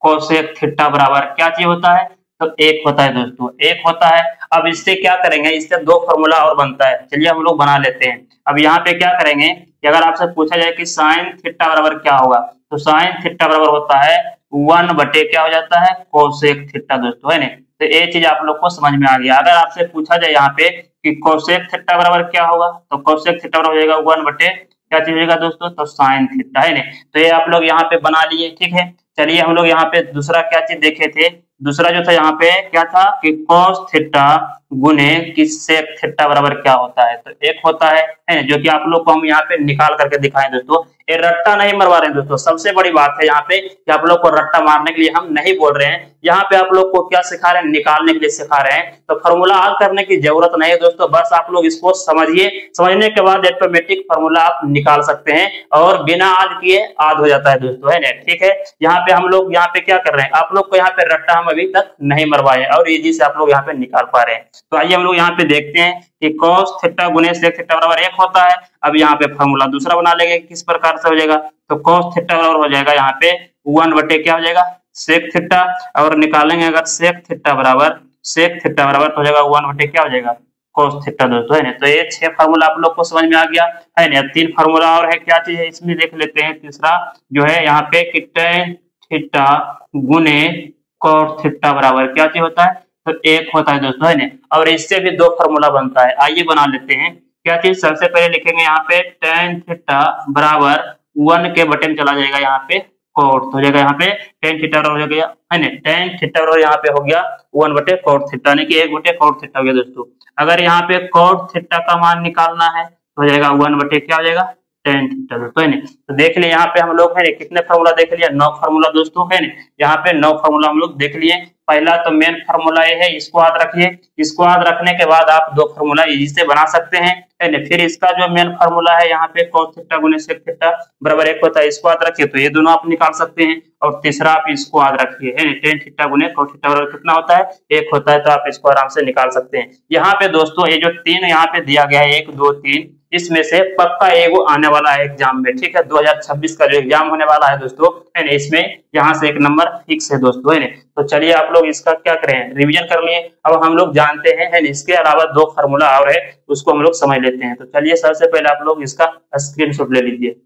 कोसेक थीटा बराबर क्या चीज होता है, तो 1 होता है दोस्तों, 1 होता है। अब इससे क्या करेंगे, इससे 2 फार्मूला और बनता है, चलिए हम लोग बना लेते हैं। अब यहाँ पे क्या करेंगे कि अगर आपसे पूछा जाए कि साइन थीटा बराबर क्या होगा, तो साइन थीटा बराबर होता है 1 बटे क्या हो जाता है, कोसेक थीटा दोस्तों, है ना। तो ये चीज आप लोग को समझ में आ गया। अगर आपसे पूछा जाए यहाँ पे कि कोसेक थीटा बराबर क्या होगा, तो कोसेक थीटा बराबर हो जाएगा 1 बटे क्या चीज होगा दोस्तों, तो साइन थीटा, है ना। तो ये आप लोग यहाँ पे बना लिए, ठीक है। चलिए हम लोग यहाँ पे दूसरा क्या चीज देखे थे, दूसरा जो था यहाँ पे क्या था कि cos थीटा गुने सेक थीटा बराबर क्या होता है, तो 1 होता है, जो कि आप लोग को हम यहाँ पे निकाल करके दिखाएं दोस्तों। ये रट्टा नहीं मरवा रहे हैं दोस्तों, सबसे बड़ी बात है यहाँ पे कि आप लोग को रट्टा मारने के लिए हम नहीं बोल रहे हैं, यहाँ पे आप लोग को क्या सिखा रहे हैं, निकालने के लिए सिखा रहे हैं। तो फॉर्मूला हल करने की जरूरत नहीं है दोस्तों, बस आप लोग इसको समझिए, समझने के बाद ऑटोमेटिक फॉर्मूला आप निकाल सकते हैं और बिना आद किए आद हो जाता है दोस्तों, है ना, ठीक है। यहाँ पे हम लोग यहाँ पे क्या कर रहे हैं, आप लोग को यहाँ पे रट्टा हम अभी तक नहीं मरवाए और इजी से आप लोग यहाँ पे निकाल पा रहे हैं। तो आइए हम लोग यहाँ पे देखते हैं कि cos थीटा गुने सेक थीटा बराबर 1 होता है। अब यहाँ पे फॉर्मूला दूसरा बना लेंगे, किस प्रकार से हो जाएगा, तो cos थीटा बराबर हो जाएगा यहाँ पे 1 बटे क्या हो जाएगा, सेक थीटा, और निकालेंगे अगर सेक थीटा बराबर तो हो जाएगा 1 बटे क्या हो जाएगा, cos थीटा दोस्तों, है ना। तो ये 6 फार्मूला आप लोग को समझ में आ गया, है ना। 3 फार्मूला और है, क्या चीज है इसमें देख लेते हैं। तीसरा जो है यहाँ पे कि tan थीटा गुने cos थीटा बराबर क्या चीज होता है, तो 1 होता है दोस्तों, है ना। और इससे भी 2 फार्मूला बनता है, आइए बना लेते हैं। क्या चीज, सबसे पहले लिखेंगे यहाँ पे tan थीटा बराबर 1 के बटे में चला जाएगा यहाँ पे cot, तो हो जाएगा यहाँ पे tan थीटा बराबर हो गया, है ना, tan थीटा बराबर यहाँ पे हो गया 1 बटे cot थीटा, यानी कि 1 बटे cot थीटा हो गया दोस्तों। अगर यहाँ पे cot थीटा का मान निकालना है तो हो जाएगा 1 बटे क्या हो जाएगा, tan थीटा दोस्तों, है ना। तो देख लिए यहाँ पे हम लोग, है ना, कितने फार्मूला देख लिया, 9 फार्मूला दोस्तों, है ना। यहाँ पे 9 फार्मूला हम लोग देख लिए। पहला तो मेन फार्मूला ये है, इसको याद रखिए। इसको याद रखने के बाद आप 2 फार्मूला इजी से बना सकते हैं, है ना। फिर इसका जो मेन फार्मूला है यहाँ पे cos थीटा गुने सेक थीटा बराबर 1 होता है, इसको याद रखिए, तो ये दोनों आप निकाल सकते हैं। और तीसरा आप इसको याद रखिए, है ना, tan थीटा गुने cos थीटा बराबर कितना होता है, 1 होता है, तो आप इसको आराम से निकाल सकते हैं। यहाँ पे दोस्तों ये जो 3 यहाँ पे दिया गया है 1 2 3, इसमें से पक्का एगो आने वाला है एग्जाम में, ठीक है। 2026 का जो एग्जाम होने वाला है दोस्तों, है ना, इसमें यहाँ से एक नंबर फिक्स है दोस्तों, है ना। तो चलिए आप लोग इसका क्या करें, रिवीजन कर लिए। अब हम लोग जानते हैं, है ना, इसके अलावा दो फार्मूला और है, उसको हम लोग समझ लेते हैं। तो चलिए सबसे पहले आप लोग इसका स्क्रीनशॉट ले लीजिए।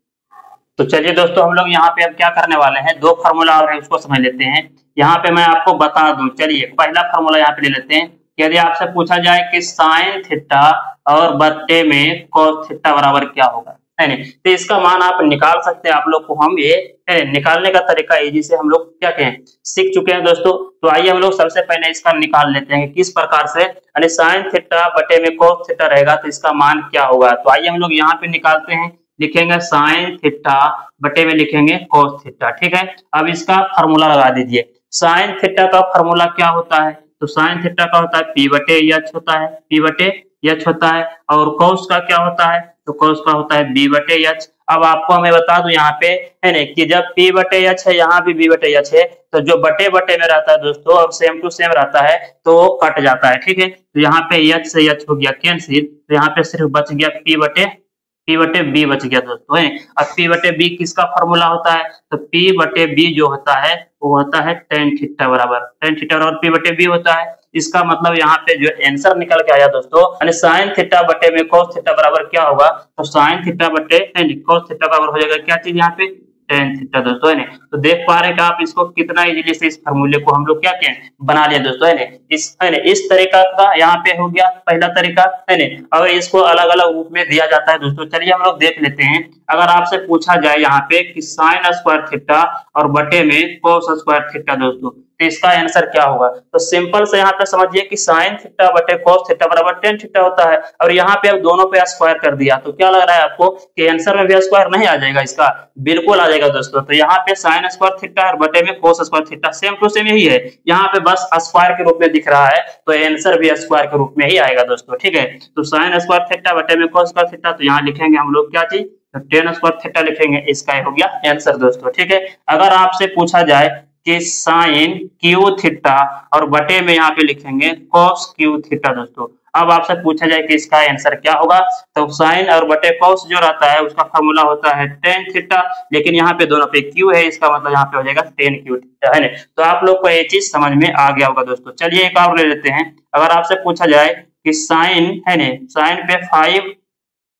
तो चलिए दोस्तों हम लोग यहाँ पे अब क्या करने वाले हैं, दो फार्मूला और है उसको समझ लेते हैं। यहाँ पे मैं आपको बता दूं, चलिए पहला फार्मूला यहाँ पे ले लेते हैं। यदि आपसे पूछा जाए कि साइन थीटा और बट्टे में कॉस थीटा बराबर क्या होगा, है ना, तो इसका मान आप निकाल सकते हैं। आप लोग को हम ये निकालने का तरीका इजी से हम लोग क्या कहें सीख चुके हैं दोस्तों। तो आइए हम लोग सबसे पहले इसका निकाल लेते हैं किस प्रकार से, यानी साइन थीटा बटे में कॉस थीटा रहेगा तो इसका मान क्या होगा। तो आइए हम लोग यहाँ पे निकालते हैं। लिखेंगे साइन थीटा बटे में लिखेंगे कॉस थीटा, ठीक है। अब इसका फार्मूला लगा दीजिए। साइन थीटा का फार्मूला क्या होता है, तो साइन थीटा का होता है पी बटे एच होता है, पी बटे एच होता है। और कॉस का क्या होता है, तो कॉस का होता है बी बटे एच। अब आपको हमें बता दूं यहाँ पे, है ना, कि जब पी बटे एच है, यहाँ भी बी बटे एच है, तो जो बटे बटे में रहता है दोस्तों, अब सेम टू सेम रहता है तो कट जाता है, ठीक है। तो यहाँ पे एच से एच हो गया कैंसिल, तो यहाँ पे सिर्फ बच गया पी बटे बी बच गया दोस्तों, है। अब पी बटे बी किसका फॉर्मूला होता है, तो पी बटे बी जो होता है वो होता है टेन थीटा बराबर, टेन थीटा बराबर पी बटे बी होता है। इसका मतलब यहाँ पे जो आंसर निकल के आया दोस्तों, यानी साइन थीटा बटे में कॉस थीटा बराबर क्या होगा, तो साइन थीटा बटे कॉस थीटा बराबर हो जाएगा क्या चीज यहाँ पे, टेन थीटा दोस्तों, है ना। तो देख पा रहे हैं कि आप इसको कितना इजीली से इस फार्मूले को हम लोग क्या कहें बना लिया दोस्तों, है ना। इस तरीका का यहाँ पे हो गया पहला तरीका, है ना। अगर इसको अलग अलग रूप में दिया जाता है दोस्तों, चलिए हम लोग देख लेते हैं। अगर आपसे पूछा जाए यहाँ पे कि साइन स्क्वायर थीटा और बटे में कॉस स्क्वायर थीटा दोस्तों, तो इसका आंसर क्या होगा। तो सिंपल से यहाँ पे समझिए कि साइन थीटा बटे कॉस थीटा बराबर टेन थीटा होता है, और यहाँ पे अब दोनों पे स्क्वायर कर दिया, तो क्या लग रहा है आपको कि आंसर में भी स्क्वायर नहीं आ जाएगा इसका, बिल्कुल आ जाएगा दोस्तों। तो यहाँ पे साइन स्क्वायर थीटा और बटे में cos square theta same to same यही है, यहाँ पे बस स्क्वायर के रूप में दिख रहा है, तो आंसर भी स्क्वायर के रूप में ही आएगा दोस्तों, ठीक है। तो साइन स्क्वायर थीटा बटे में कॉस स्क्वायर थीटा, तो यहाँ लिखेंगे हम लोग क्या चीज, तो टेन स्क्वायर थीटा लिखेंगे, इसका हो गया आंसर दोस्तों, ठीक है। अगर आपसे पूछा जाए कि साइन क्यू थीटा और बटे में यहाँ पे लिखेंगे कॉस क्यू थीटा दोस्तों, अब आपसे पूछा जाए कि इसका आंसर क्या होगा, तो साइन और बटे कॉस जो रहता है उसका फॉर्मूला होता है टेन थीटा, लेकिन यहाँ पे दोनों पे क्यू है, इसका मतलब यहाँ पे हो जाएगा टेन क्यू थीटा, है ना। तो आप लोग को ये चीज समझ में आ गया होगा दोस्तों। चलिए एक और ले लेते हैं। अगर आपसे पूछा जाए कि साइन, है ना, साइन पे 5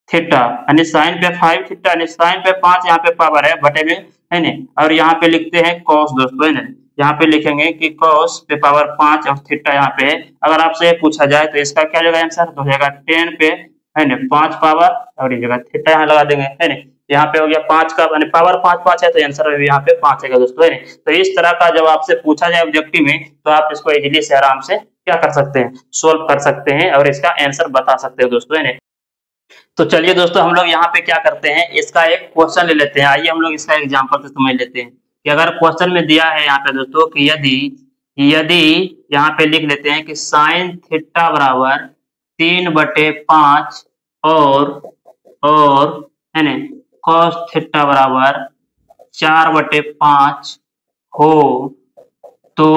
थीटा, यानी साइन पे 5 थीटा, यानी साइन पे 5 यहाँ पे पावर है बटे में, है ना, और यहाँ पे लिखते हैं कॉस दोस्तों, है ना। यहाँ पे लिखेंगे कि कॉस पे पावर 5 और थीटा यहाँ पे है। अगर आपसे पूछा जाए तो इसका क्या होगा आंसर, तो हो जाएगा 10 पे, है ना, 5 पावर और ये जगह थीटा यहाँ लगा देंगे, है ना। यहाँ पे हो गया 5 का, यानी पावर 5 है, तो आंसर भी यहाँ पे 5 आएगा दोस्तों, है ना। तो इस तरह का जब आपसे पूछा जाए ऑब्जेक्टिव में, तो आप इसको इजीली से आराम से क्या कर सकते हैं, सोल्व कर सकते हैं और इसका आंसर बता सकते हैं दोस्तों, है ना। तो चलिए दोस्तों हम लोग यहाँ पे क्या करते हैं, इसका एक क्वेश्चन ले लेते हैं। आइए हम लोग इसका एग्जांपल से समझ लेते हैं कि अगर क्वेश्चन में दिया है यहाँ पे दोस्तों कि यदि यदि यहाँ पे लिख लेते हैं कि साइन थीटा बराबर 3/5 और है ना कॉस थीटा बराबर 4/5 हो तो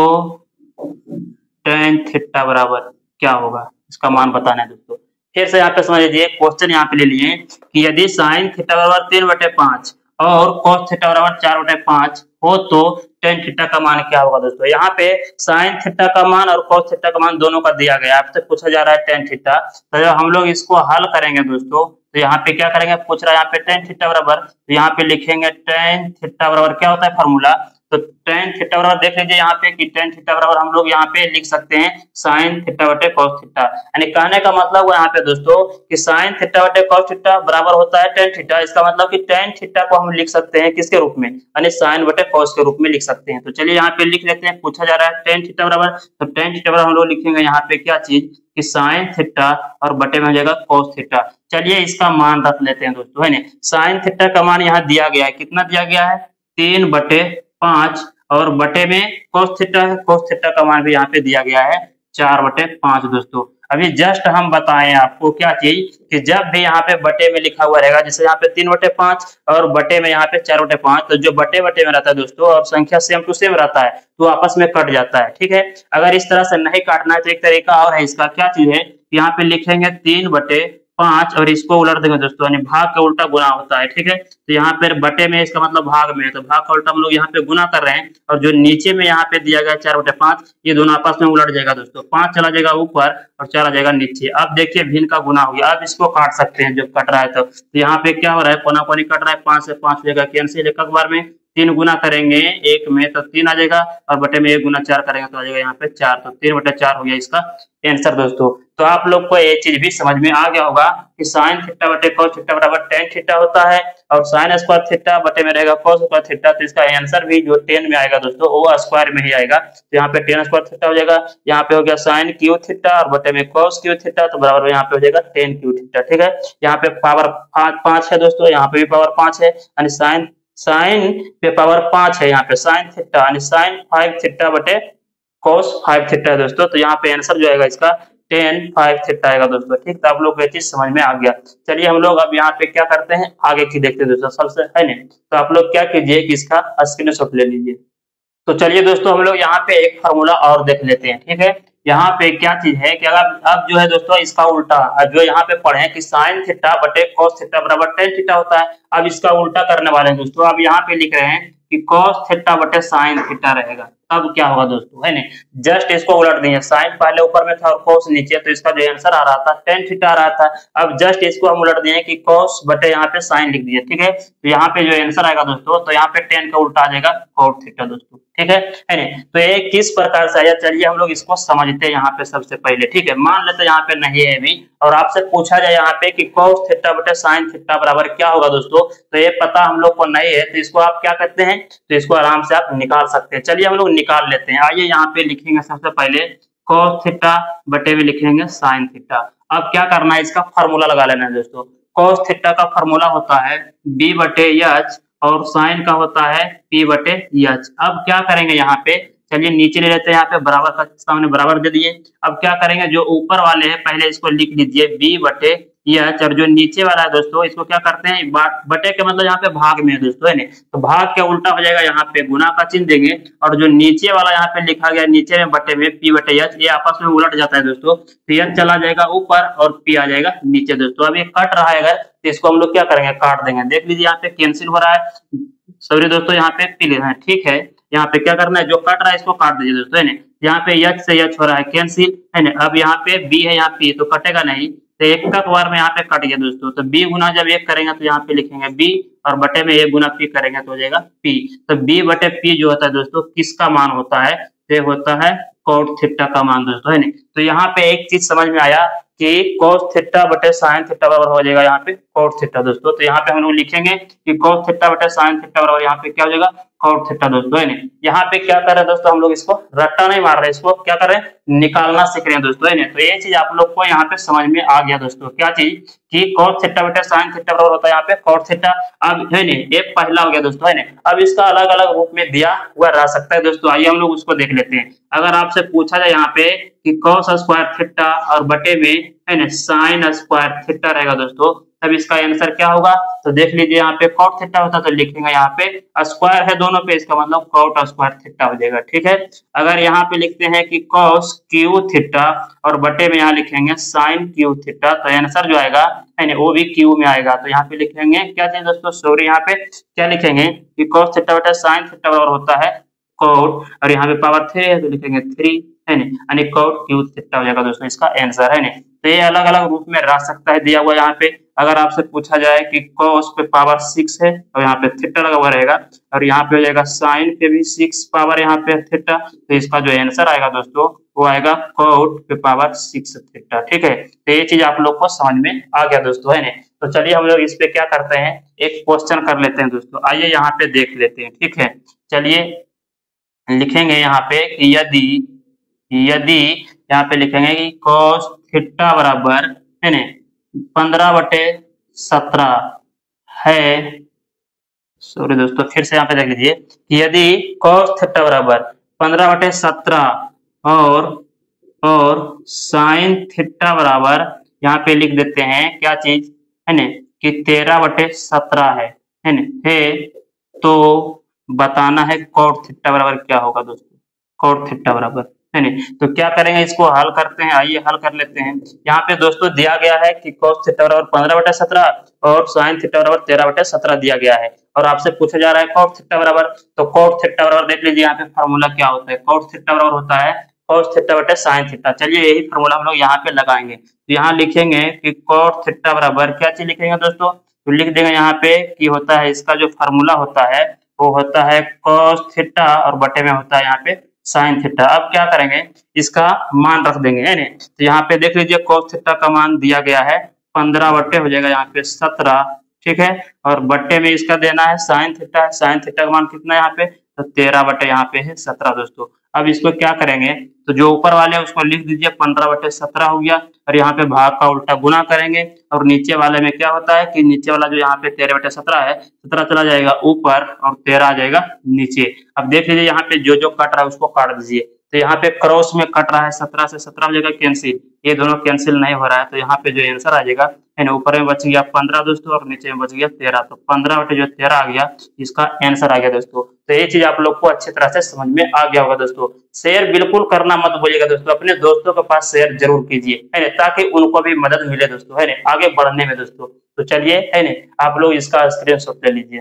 टेन थीटा बराबर क्या होगा, इसका मान बताना है दोस्तों। फिर से यहाँ पे समझ लीजिए, क्वेश्चन यहाँ पे ले लिए कि यदि साइन थीटा बराबर 3/5 और cos थीटा बराबर 4/5 हो तो टेन थीटा का मान क्या होगा दोस्तों। यहाँ पे साइन थीटा का मान और cos थीटा का मान दोनों का दिया गया है, आपसे पूछा जा रहा है टेन थीटा। तो जब हम लोग इसको हल करेंगे दोस्तों, तो यहाँ पे क्या करेंगे, पूछ रहा है यहाँ पे टेन थीटा बराबर, तो यहाँ पे लिखेंगे टेन थीटा बराबर क्या होता है फॉर्मूला, तो टेन थीटा बराबर देख लीजिए यहाँ पे कि टेन थीटा बराबर हम लोग यहाँ पे लिख सकते हैं साइन थीटा बटे कॉस थीटा। यानी कहने का मतलब हुआ यहाँ पे दोस्तों कि साइन थीटा बटे कॉस थीटा बराबर होता है टेन थीटा। इसका मतलब कि टेन थीटा को हम लिख सकते हैं किसके रूप में, यानी साइन बटे कॉस के रूप में लिख सकते हैं। तो चलिए यहाँ पे लिख लेते हैं, पूछा जा रहा है टेन थीटा बराबर, तो टेन थीटा बराबर हम लोग लिखेंगे यहाँ पे क्या चीज कि साइन थीटा और बटे में हो जाएगा कॉस थीटा। चलिए इसका मान रख लेते हैं दोस्तों, है ना। साइन थीटा का मान यहाँ दिया गया है, कितना दिया गया है 3/5 और बटे में cos थीटा है, cos थीटा का मान भी यहाँ पे दिया गया है 4/5 दोस्तों। अभी जस्ट हम बताएं आपको क्या चीज कि जब भी यहाँ पे बटे में लिखा हुआ रहेगा, जैसे यहाँ पे 3/5 और बटे में यहाँ पे 4/5, तो जो बटे बटे में रहता है दोस्तों और संख्या सेम टू सेम रहता है तो आपस में कट जाता है, ठीक है। अगर इस तरह से नहीं काटना है तो एक तरीका और है इसका, क्या चीज है, यहाँ पे लिखेंगे 3/5 5 और इसको उलट देंगे दोस्तों, यानी भाग का उल्टा गुना होता है, ठीक है। तो यहाँ पे बटे में इसका मतलब भाग में है, तो भाग का उल्टा हम लोग यहाँ पे गुना कर रहे हैं, और जो नीचे में यहाँ पे दिया गया 4/5, ये दोनों आपस में उलट जाएगा दोस्तों, 5 चला जाएगा ऊपर और 4 आ जाएगा नीचे। अब देखिए भिन्न का गुना हो गया, अब इसको काट सकते हैं जब कट रहा है तो यहाँ पे क्या हो रहा है, कोना कोनी कट रहा है, 5 से 5 हो जाएगा कैंसिल, एक बार में 3 गुना करेंगे एक में तो 3 आ जाएगा, और बटे में 1 गुना 4 करेंगे तो आ जाएगा यहाँ पे 4, तो 3/4 हो गया इसका आंसर दोस्तों। तो आप लोग को ये चीज भी समझ में आ गया होगा कि साइन थीटा बटे कॉस थीटा बराबर टेन थीटा होता है, और साइन स्क्वायर थीटा बटे में रहेगा कॉस स्क्वायर थीटा, तो इसका आंसर भी जो 10 में आएगा दोस्तों वो स्क्वायर में ही आएगा, तो यहाँ पे 10 स्क्वायर थीटा हो जाएगा। यहाँ पे हो गया साइन क्यू थीटा और बटे में कॉस क्यू थीटा, तो बराबर यहाँ पे हो जाएगा 10 क्यू थीटा, ठीक है। यहाँ पे पावर 5 है दोस्तों, यहाँ पे भी पावर 5 है, यानी साइन पे पावर 5 है, यहाँ पे साइन थीटा यानी साइन 5 थीटा बटे cos 5 थीटा है दोस्तों, तो यहाँ पे आंसर जो आएगा इसका 10 5 थीटा आएगा दोस्तों, ठीक। तो आप लोग को ये चीज समझ में आ गया। चलिए हम लोग अब यहाँ पे क्या करते हैं, आगे की देखते हैं दोस्तों, सबसे है नहीं, तो आप लोग क्या कीजिए कि इसका स्क्रीनशॉट ले लीजिए। तो चलिए दोस्तों हम लोग यहाँ पे एक फार्मूला और देख लेते हैं, ठीक है। यहाँ पे क्या चीज है कि अगर अब जो है दोस्तों इसका उल्टा, जो यहाँ पे पढ़े कि साइन थीटा बटे कॉस थीटा बराबर टेन थीटा होता है, अब इसका उल्टा करने वाले हैं दोस्तों। अब यहाँ पे लिख रहे हैं कि कॉस थीटा बटे साइन थीटा रहेगा, अब क्या होगा दोस्तों, है नहीं, जस्ट इसको उलट दिए, साइन पहले ऊपर में था और कॉस नीचे, तो इसका जो आंसर आ रहा था टेन थीटा आ रहा था। अब जस्ट इसको हम उलट दिए कि कॉस बटे यहाँ पे साइन लिख दिए, ठीक है। तो यहाँ पे जो आंसर आएगा दोस्तों, तो यहाँ पे 10 का उल्टा आ जाएगा कॉट थीटा दोस्तों, ठीक है नहीं। तो ये किस प्रकार से आया, चलिए हम लोग इसको समझते हैं यहाँ पे सबसे पहले, ठीक है। मान लेते यहाँ पे नहीं है अभी, और आपसे पूछा जाए यहाँ पे कि cos थीटा बटे साइन थीटा बराबर क्या होगा दोस्तों, तो ये पता हम लोग को नहीं है, तो इसको आप क्या करते हैं, तो इसको आराम से आप निकाल सकते हैं। चलिए हम लोग निकाल लेते हैं। आइए यहाँ पे लिखेंगे सबसे पहले cos थीटा बटे में लिखेंगे साइन थीटा। अब क्या करना है, इसका फॉर्मूला लगा लेना है दोस्तों। cos थीटा का फॉर्मूला होता है b बटे एच, और साइन का होता है p बटे एच। अब क्या करेंगे यहाँ पे, चलिए नीचे ले लेते हैं, यहाँ पे बराबर का सामने बराबर दे दिए। अब क्या करेंगे, जो ऊपर वाले हैं पहले इसको लिख लीजिए b बटे एच, और जो नीचे वाला है दोस्तों इसको क्या करते हैं, बटे के मतलब यहाँ पे भाग में है दोस्तों, है नहीं, तो भाग के उल्टा हो जाएगा, यहाँ पे गुना का चिन्ह देंगे, और जो नीचे वाला यहाँ पे लिखा गया नीचे में बटे में p बटे एच, ये आपस में उलट जाता है दोस्तों, तो एच चला जाएगा ऊपर और p आ जाएगा नीचे दोस्तों। अब ये कट रहा है अगर, तो इसको हम लोग क्या करेंगे, काट देंगे। देख लीजिए यहाँ पे कैंसिल हो रहा है, सॉरी दोस्तों यहाँ पे p लेना है, ठीक है। यहाँ पे क्या करना है, जो कट रहा है इसको काट दीजिए दोस्तों, है ना। यहाँ पे एच से एच हो रहा है कैंसिल, है ना। अब यहाँ पे b है, यहाँ p तो कटेगा नहीं, तो एक का बार में यहाँ पे कट गया दोस्तों, तो b गुना जब एक करेंगे तो यहाँ पे लिखेंगे b, और बटे में 1 गुना p करेंगे तो हो जाएगा p। तो b बटे p जो होता है दोस्तों किसका मान होता है, तो होता है cos थीटा का मान दोस्तों, है नहीं। तो यहाँ पे एक चीज समझ में आया कि cos थीटा बटे साइन थीटा बराबर हो जाएगा यहाँ पे cos थीटा दोस्तों। तो यहाँ पे हम लोग लिखेंगे कि cos थीटा बटे साइन थीटा बराबर यहाँ पे क्या हो जाएगा cos थीटा दोस्तों, है नहीं। यहाँ पे क्या कर रहे हैं दोस्तों, हम लोग इसको रट्टा नहीं मार रहे, इसको क्या कर रहे हैं, निकालना सीख रहे हैं दोस्तों, है नहीं। तो ये चीज आप लोग को यहाँ पे समझ में आ गया दोस्तों, क्या चीज कि cos थीटा बटे साइन थीटा बराबर होता है यहाँ पे cos थीटा। अब है नहीं, ये पहला हो गया दोस्तों, है नहीं। अब इसका अलग अलग रूप में दिया हुआ रह सकता है दोस्तों, आइए हम लोग उसको देख लेते हैं। अगर आपसे पूछा जाए यहाँ पे कि cos स्क्वायर थीटा और बटे में है ना साइन स्क्वायर थीटा रहेगा दोस्तों, तब इसका आंसर क्या होगा, तो देख लीजिए यहाँ पे cot थीटा होता तो लिखेंगे यहाँ पे स्क्वायर है दोनों पे, इसका मतलब cot स्क्वायर थीटा हो जाएगा, ठीक है। अगर यहाँ पे लिखते हैं कि cos क्यू थीटा और बटे में यहाँ लिखेंगे साइन क्यू थीटा, तो आंसर जो आएगा है ना वो भी क्यू में आएगा। तो यहाँ पे लिखेंगे क्या चीज दोस्तों, सॉरी यहाँ पे क्या लिखेंगे कि cos थीटा बटे साइन थीटा बराबर होता है cot, और यहाँ पे पावर 3 है तो लिखेंगे 3, है नहीं, यानी cot क्यू थीटा हो जाएगा दोस्तों इसका आंसर, है नहीं। तो ये अलग अलग रूप में रह सकता है दिया हुआ यहाँ पे। अगर आपसे पूछा जाए कि cos पे पावर 6 है और यहाँ पे थीटा लगा हुआ रहेगा, और यहाँ पे हो जाएगा साइन पे भी 6 पावर यहाँ पे थीटा, तो इसका जो आंसर आएगा दोस्तों वो आएगा cot पे पावर 6 थीटा, ठीक है। तो ये चीज आप लोग को समझ में आ गया दोस्तों, है नहीं। तो चलिए हम लोग इस पे क्या करते हैं, एक क्वेश्चन कर लेते हैं दोस्तों, आइए यहाँ पे देख लेते हैं, ठीक है। चलिए लिखेंगे यहाँ पे कि यदि यदि यहाँ पे लिखेंगे कि cos थीटा बराबर है ना 15/17 है, सॉरी दोस्तों फिर से यहाँ पे देख लीजिए कि यदि cos थीटा बराबर 15/17 और साइन थीटा बराबर यहाँ पे लिख देते हैं क्या चीज है ना कि 13/17 है ना, है तो बताना है cot थीटा बराबर क्या होगा दोस्तों, cot थीटा बराबर है नहीं। तो क्या करेंगे, इसको हल करते हैं, आइए हल कर लेते हैं। यहाँ पे दोस्तों दिया गया है कि cos थीटा बराबर 15/17 और sin थीटा बराबर 13/17 दिया गया है, और आपसे पूछा जा रहा है cos थीटा बराबर। तो cos थीटा बराबर देख लीजिए यहाँ पे फार्मूला क्या होता है। cos थीटा बराबर होता है cos थीटा बटे sin थीटा। चलिए यही फार्मूला हम लोग यहाँ पे लगाएंगे। तो यहाँ लिखेंगे कि cos थीटा बराबर क्या चीज लिखेंगे दोस्तों, तो लिख देंगे यहाँ पे कि होता है इसका जो फार्मूला होता है वो होता है cos थीटा और बटे में होता है यहाँ पे sin थीटा। अब क्या करेंगे, इसका मान रख देंगे, है नहीं। तो यहाँ पे देख लीजिए cos थीटा का मान दिया गया है 15 बटे हो जाएगा यहाँ पे 17, ठीक है, और बट्टे में इसका देना है sin थीटा। sin थीटा का मान कितना है यहाँ पे, तो 13 बटे यहाँ पे है 17 दोस्तों। अब इसको क्या करेंगे, तो जो ऊपर वाले है उसको लिख दीजिए 15/17 हो गया, और यहाँ पे भाग का उल्टा गुना करेंगे, और नीचे वाले में क्या होता है कि नीचे वाला जो यहाँ पे 13/17 है, 17 चला जाएगा ऊपर और 13 आ जाएगा नीचे। अब देख लीजिए यहाँ पे जो जो कट रहा है उसको काट दीजिए। तो यहाँ पे क्रॉस में कट रहा है, 17 से 17 हो जाएगा कैंसिल, ये दोनों कैंसिल नहीं हो रहा है। तो यहाँ पे जो आंसर आ जाएगा है ना, ऊपर में बच गया 15 दोस्तों और नीचे में बच गया 13। तो 15 बटे जो 13 आ गया, इसका आंसर आ गया दोस्तों। तो ये चीज आप लोग को अच्छी तरह से समझ में आ गया होगा दोस्तों। शेयर बिल्कुल करना मत भूलिएगा दोस्तों, अपने दोस्तों के पास शेयर जरूर कीजिए, है ना, ताकि उनको भी मदद मिले दोस्तों, है ना, आगे बढ़ने में दोस्तों। तो चलिए, है ना, आप लोग इसका स्क्रीनशॉट ले लीजिए।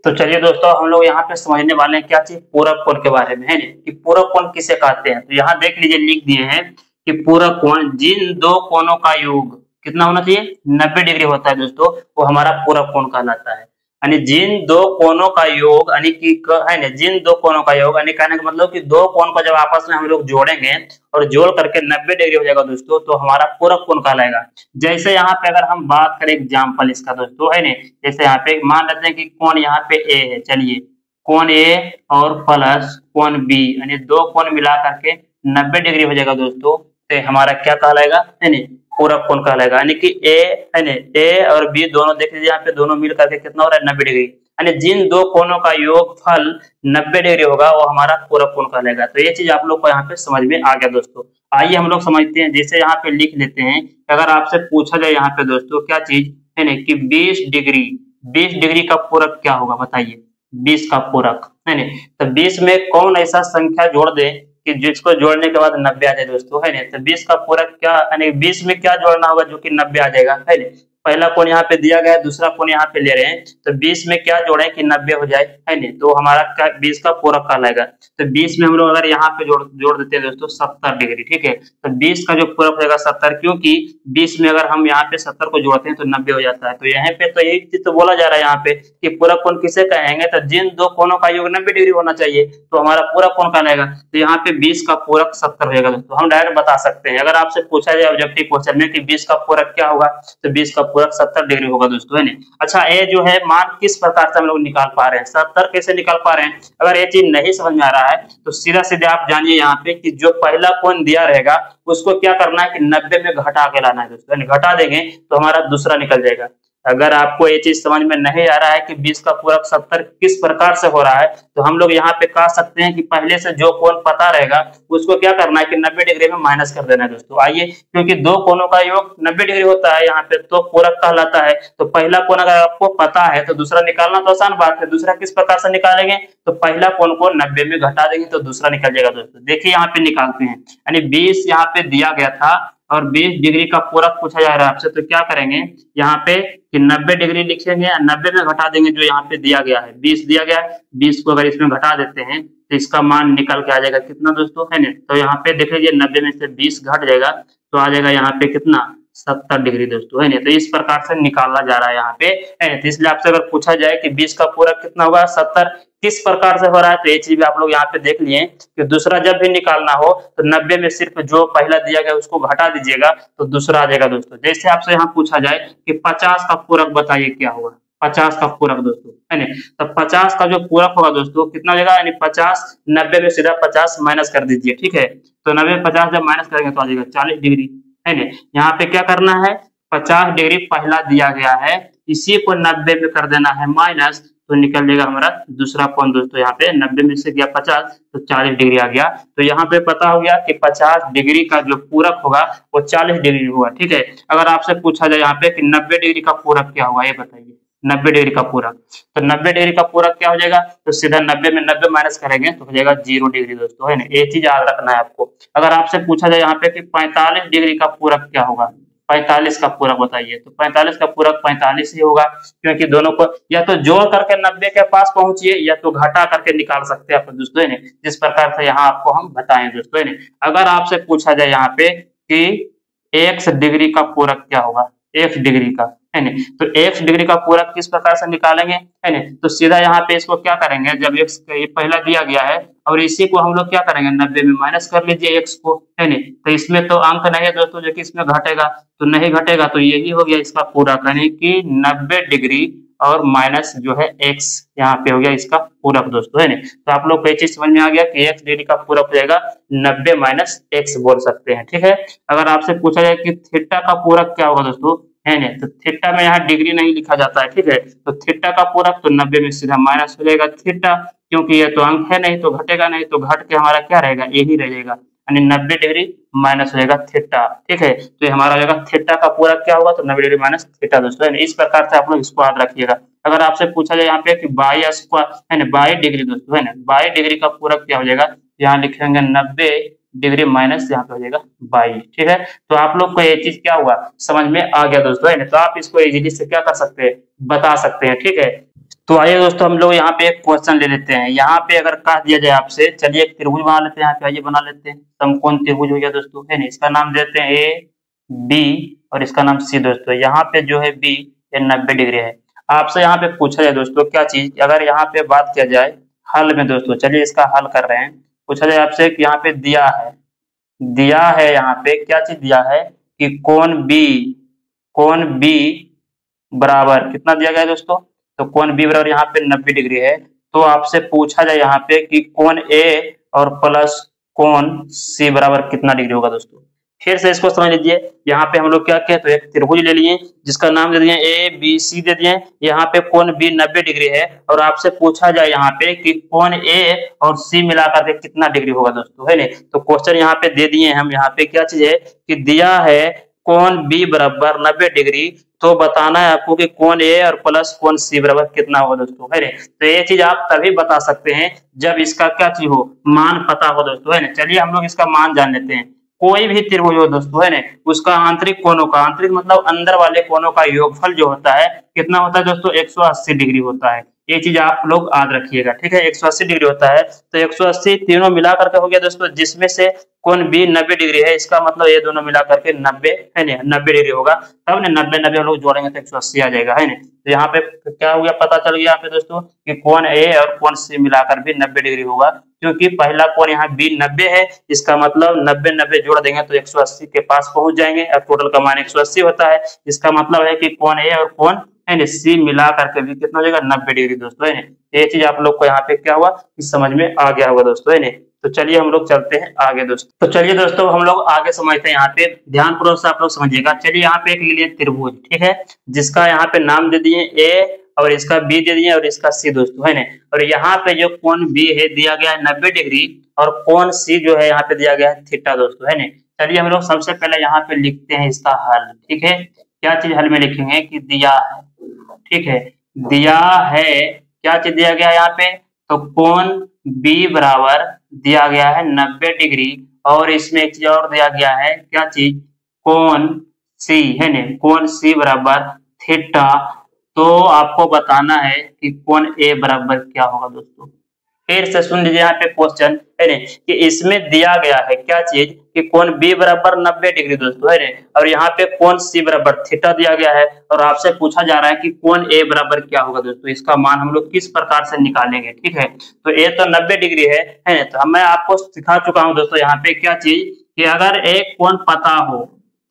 तो चलिए दोस्तों, हम लोग यहाँ पे समझने वाले हैं क्या चीज, पूरक कोण के बारे में, है ना, कि पूरक कोण किसे कहते हैं। तो यहाँ देख लीजिए, लिख दिए हैं कि पूरक कोण जिन दो कोणों का योग कितना होना चाहिए, 90 डिग्री होता है दोस्तों, वो हमारा पूरक कोण कहलाता है। यानी जिन दो कोणों का योग, यानी कि है ना, जिन दो कोणों का योग, यानी कहने का मतलब कि दो कोण को जब आपस में हम लोग जोड़ेंगे और जोड़ करके 90 डिग्री हो जाएगा दोस्तों, तो हमारा पूरक कोण कहलाएगा। जैसे यहाँ पे अगर हम बात करें एग्जाम्पल इसका दोस्तों, है ना, जैसे यहाँ पे मान लेते हैं कि कोण यहाँ पे ए है, चलिए कोण ए और प्लस कोण बी, यानी दो कोण मिला करके 90 डिग्री हो जाएगा दोस्तों, तो हमारा क्या कहलाएगा, है ना, पूरक कोण कहलाएगा। यानी कि ए, है ना, ए और बी दोनों देख लीजिए यहाँ पे, दोनों मिल करके कितना हो रहा है, 90 डिग्री। यानी जिन दो कोणों का योगफल 90 डिग्री होगा वो हमारा पूरक कोण कहलाएगा। तो ये चीज आप लोग को यहाँ पे समझ में आ गया दोस्तों। आइए हम लोग समझते हैं, जैसे यहाँ पे लिख लेते हैं, अगर आपसे पूछा जाए यहाँ पे दोस्तों क्या चीज, है ना, कि 20 डिग्री का पूरक क्या होगा बताइए, 20 का पूरक, है ना। तो 20 में कौन ऐसा संख्या जोड़ दे कि जिसको जोड़ने के बाद 90 आ जाए दोस्तों, है ना। तो 20 का पूरक क्या, यानी 20 में क्या जोड़ना होगा जो कि 90 आ जाएगा, है ना। पहला कोण यहाँ पे दिया गया है, दूसरा कोण यहाँ पे ले रहे हैं, तो 20 में क्या जोड़े कि 90 हो जाए, है ना। तो हमारा क्या 20 का पूरक कहलाएगा। तो 20 में हम लोग अगर यहाँ पे जोड़ देते हैं दोस्तों 70 डिग्री, ठीक है। तो 20 का जो पूरक होगा 70, क्योंकि 20 में अगर हम यहाँ पे 70 को जोड़ते हैं तो 90 हो जाता है। तो यहाँ पे तो यही चीज तो बोला जा रहा है यहाँ पे कि पूरक कोण किसे कहेंगे, तो जिन दो कोणों का योग 90 डिग्री होना चाहिए, तो हमारा पूरक कोण कहलाएगा। तो यहाँ पे 20 का पूरक 70 हो जाएगा दोस्तों। हम डायरेक्ट बता सकते हैं, अगर आपसे पूछा जाए ऑब्जेक्टिव क्वेश्चन में कि 20 का पूरक क्या होगा, तो 20 का पूरक 70 डिग्री होगा दोस्तों, है ना। अच्छा, ये जो है मान किस प्रकार से हम लोग निकाल पा रहे हैं, 70 कैसे निकाल पा रहे हैं, अगर ये चीज नहीं समझ में आ रहा है तो सीधा सीधे आप जानिए यहाँ पे कि जो पहला कोण दिया रहेगा उसको क्या करना है कि 90 में घटा के लाना है दोस्तों, घटा देंगे तो हमारा दूसरा निकल जाएगा। अगर आपको ये चीज समझ में नहीं आ रहा है कि 20 का पूरक 70 किस प्रकार से हो रहा है, तो हम लोग यहाँ पे कह सकते हैं कि पहले से जो कोण पता रहेगा उसको क्या करना है कि 90 डिग्री में माइनस कर देना है दोस्तों। आइए, क्योंकि दो कोणों का योग 90 डिग्री होता है यहाँ पे, तो पूरक कहलाता है। तो पहला कोण अगर आपको पता है तो दूसरा निकालना तो आसान बात है। दूसरा किस प्रकार से निकालेंगे, तो पहला कोण को 90 में घटा देंगे तो दूसरा निकल जाएगा दोस्तों। देखिए यहाँ पे निकालते हैं, यानी 20 यहाँ पे दिया गया था और 20 डिग्री का पूरक पूछा जा रहा है आपसे, तो क्या करेंगे यहाँ पे कि 90 डिग्री लिखेंगे, 90 में घटा देंगे जो यहाँ पे दिया गया है, 20 दिया गया है, 20 को अगर इसमें घटा देते हैं तो इसका मान निकल के आ जाएगा कितना दोस्तों, है ना। तो यहाँ पे देख लीजिए 90 में से 20 घट जाएगा तो आ जाएगा यहाँ पे कितना, 70 डिग्री दोस्तों, है ना। तो इस प्रकार से निकाला जा रहा है यहाँ पे, है ना। तो इसलिए आपसे अगर पूछा जाए कि 20 का पूरक कितना होगा, 70 किस प्रकार से हो रहा है, तो ये चीज भी आप लोग यहाँ पे देख लिए कि दूसरा जब भी निकालना हो तो 90 में सिर्फ जो पहला दिया गया उसको घटा दीजिएगा तो दूसरा आ जाएगा दोस्तों। जैसे आपसे यहाँ पूछा जाए कि 50 का पूरक बताइए क्या होगा, 50 का पूरक दोस्तों, है ना। तो 50 का जो पूरक होगा दोस्तों कितना हो जाएगा, यानी 50 90 में सीधा 50 माइनस कर दीजिए, ठीक है। तो 90 में 50 जब माइनस करेंगे तो आ जाएगा 40 डिग्री, है ना। यहाँ पे क्या करना है, 50 डिग्री पहला दिया गया है, इसी को 90 में कर देना है माइनस, तो निकल जाएगा हमारा दूसरा कोण दोस्तों। यहाँ पे 90 में से गया 50 तो 40 डिग्री आ गया। तो यहाँ पे पता हो गया कि 50 डिग्री का जो पूरक होगा वो 40 डिग्री होगा, ठीक है। अगर आपसे पूछा जाए यहाँ पे कि 90 डिग्री का पूरक क्या होगा, ये बताइए, 90 डिग्री का पूरक। तो 90 डिग्री का पूरक क्या हो जाएगा, तो सीधा 90 में 90 माइनस करेंगे तो हो जाएगा 0 डिग्री दोस्तों, है ना। ये चीज याद रखना है आपको। अगर आपसे पूछा जाए यहाँ पे कि 45 डिग्री का पूरक क्या होगा, 45 का पूरक बताइए, तो 45 का पूरक 45 ही होगा, क्योंकि दोनों को या तो जोड़ करके 90 के पास पहुंचिए या तो घटा करके निकाल सकते हैं आप दोस्तों, है ना। जिस प्रकार से यहाँ आपको हम बताएं दोस्तों, है ना। अगर आपसे पूछा जाए यहाँ पे कि x डिग्री का पूरक क्या होगा, x डिग्री का, है ना, तो x डिग्री का पूरक किस प्रकार से निकालेंगे, है ना। तो सीधा यहाँ पे इसको क्या करेंगे, जब x ये पहला दिया गया है और इसी को हम लोग क्या करेंगे 90 में माइनस कर लीजिए x को, है ना। तो इसमें तो अंक नहीं है दोस्तों जो कि इसमें घटेगा, तो नहीं घटेगा, तो यही हो गया इसका पूरक, यानी कि 90 डिग्री और माइनस जो है x यहाँ पे हो गया इसका पूरक दोस्तों, है ना। तो आप लोग को ये चीज समझ में आ गया कि x डिग्री का पूरक हो जाएगा 90 माइनस x बोल सकते हैं, ठीक है। अगर आपसे पूछा जाए कि थीटा का पूरक क्या होगा दोस्तों, है ना, तो थीटा में यहाँ डिग्री नहीं लिखा जाता है, ठीक है। तो थीटा का पूरक तो 90 में सीधा माइनस हो जाएगा थीटा, क्योंकि ये तो अंक है नहीं तो घटेगा नहीं, तो घट के हमारा क्या रहेगा, यही रहेगा, यानी 90 डिग्री माइनस हो जाएगा थीटा, ठीक है। तो ये हमारा हो जाएगा थीटा का पूरक क्या होगा, तो 90 डिग्री माइनस थीटा दोस्तों, इस प्रकार से आप लोग इसको याद रखिएगा। अगर आपसे पूछा जाए यहाँ पे कि बाई स्क्वायर, है ना, 22 डिग्री दोस्तों, है ना, 22 डिग्री का पूरक क्या हो जाएगा, यहाँ लिखेंगे 90 डिग्री माइनस यहाँ पे हो जाएगा 22, ठीक है। तो आप लोग को ये चीज क्या हुआ, समझ में आ गया दोस्तों, है ना। तो आप इसको इजीली से क्या कर सकते हैं, बता सकते हैं, ठीक है। तो आइए दोस्तों हम लोग यहाँ पे एक क्वेश्चन ले लेते हैं। यहाँ पे अगर कह दिया जाए आपसे, चलिए एक त्रिभुज बना लेते हैं, यहाँ पे आइए बना लेते हैं, समकोण त्रिभुज हो गया दोस्तों, है ना। इसका नाम देते हैं ए बी और इसका नाम सी दोस्तों। यहाँ पे जो है बी ये 90 डिग्री है। आपसे यहाँ पे पूछा जाए दोस्तों क्या चीज, अगर यहाँ पे बात किया जाए हल में दोस्तों, चलिए इसका हल कर रहे हैं। पूछा जाए आपसे कि यहाँ पे दिया है यहाँ पे क्या चीज दिया है कि कोण बी बराबर कितना दिया गया है दोस्तों, तो कोण बी बराबर यहाँ पे 90 डिग्री है। तो आपसे पूछा जाए यहाँ पे कि कोण ए और प्लस कोण सी बराबर कितना डिग्री होगा दोस्तों। फिर से इसको समझ लीजिए, यहाँ पे हम लोग क्या किए, तो एक त्रिभुज ले लिए जिसका नाम दे दिए ए बी सी दे दिए। यहाँ पे कोण बी 90 डिग्री है और आपसे पूछा जाए यहाँ पे कि कोण ए और सी मिलाकर के कितना डिग्री होगा दोस्तों, है ना। तो क्वेश्चन यहाँ पे दे दिए हम, यहाँ पे क्या चीज है कि दिया है कोण बी बराबर 90 डिग्री, तो बताना है आपको कि कोण ए और प्लस कोण सी बराबर कितना होगा दोस्तों, है ना। तो ये चीज आप तभी बता सकते हैं जब इसका क्या चीज हो, मान पता हो दोस्तों, है ना। चलिए हम लोग इसका मान जान लेते हैं। कोई भी त्रिभुज हो दोस्तों, है ना, उसका आंतरिक कोणों का, आंतरिक मतलब अंदर वाले कोणों का योगफल जो होता है कितना होता है दोस्तों, 180 डिग्री होता है। ये चीज आप लोग याद रखिएगा, ठीक है। 180 डिग्री होता है, तो 180 तीनों मिला करके हो गया दोस्तों, जिसमें से कोण बी 90 डिग्री है, इसका मतलब ये दोनों मिला करके 90, है ना, 90 डिग्री होगा। तब ना 90 हम लोग जोड़ेंगे तो 180 आ जाएगा, है ना। तो यहाँ पे क्या हो गया, पता चल गया यहाँ पे दोस्तों कि कोण ए और कोण सी मिलाकर भी 90 डिग्री होगा, क्योंकि पहला कोण यहाँ बी 90 है, इसका मतलब 90 जोड़ देंगे तो 180 के पास पहुंच जाएंगे और टोटल का मान 180 होता है। इसका मतलब है कि कोण ए और कोण है ना सी मिला करके भी कितना हो जाएगा, 90 डिग्री दोस्तों, है ना। ये चीज आप लोग को यहाँ पे क्या हुआ कि समझ में आ गया होगा दोस्तों, है ना। तो चलिए हम लोग चलते हैं आगे दोस्तों। तो चलिए दोस्तों हम लोग आगे समझते हैं, यहाँ पे ध्यानपूर्वक से आप लोग समझिएगा। चलिए यहाँ पे एक ले लिए त्रिभुज, ठीक है, जिसका यहाँ पे नाम दे दिए ए और इसका बी दे दिए और इसका सी दोस्तों, है ना। और यहाँ पे जो कोण बी है दिया गया है 90 डिग्री और कोण सी जो है यहाँ पे दिया गया है थीटा दोस्तों, है ना। चलिए हम लोग सबसे पहले यहाँ पे लिखते हैं इसका हल, ठीक है। क्या चीज हल में लिखेंगे कि दिया है, ठीक है, दिया है, क्या चीज दिया गया है यहाँ पे, तो कोण बी बराबर दिया गया है 90 डिग्री और इसमें एक चीज और दिया गया है, क्या चीज, कोण सी, है ना, कोण सी बराबर थीटा। तो आपको बताना है कि कोण ए बराबर क्या होगा दोस्तों। फिर से सुन लीजिए यहाँ पे क्वेश्चन, है ना, कि इसमें दिया गया है क्या चीज कि कोण बी बराबर 90 डिग्री दोस्तों, है ना, और यहाँ पे कोण सी बराबर थीटा दिया गया है और आपसे पूछा जा रहा है कि कोण ए बराबर क्या होगा दोस्तों, इसका मान हम लोग किस प्रकार से निकालेंगे, ठीक है। तो ए तो 90 डिग्री है ना। तो मैं आपको सिखा चुका हूँ दोस्तों यहाँ पे क्या चीज कि अगर एक कोण पता हो,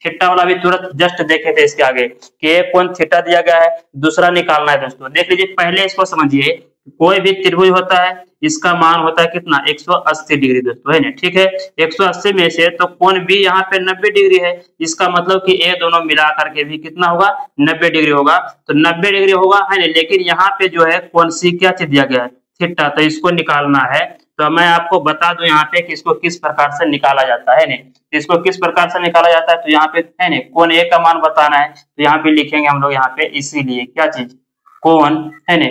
थीटा वाला भी तुरंत जस्ट देखे थे इसके आगे कि एक कोण थीटा दिया गया है, दूसरा निकालना है दोस्तों। देख लीजिए, पहले इसको समझिए, कोई भी त्रिभुज होता है इसका मान होता है कितना, 180 डिग्री दोस्तों, है ना, ठीक है। 180 में से तो कोण बी यहाँ पे 90 डिग्री है, इसका मतलब कि ए दोनों मिला करके भी कितना होगा, 90 डिग्री होगा। तो 90 डिग्री होगा, है ना, लेकिन यहाँ पे जो है कोण सी क्या चीज दिया गया है, थीटा, तो इसको निकालना है। तो मैं आपको बता दूं यहाँ पे कि इसको किस प्रकार से निकाला जाता है ना, इसको किस प्रकार से निकाला जाता है। तो यहाँ पे है ना कोण ए का मान बताना है, तो यहाँ पे लिखेंगे हम लोग यहाँ पे, इसीलिए क्या चीज कोण है ना,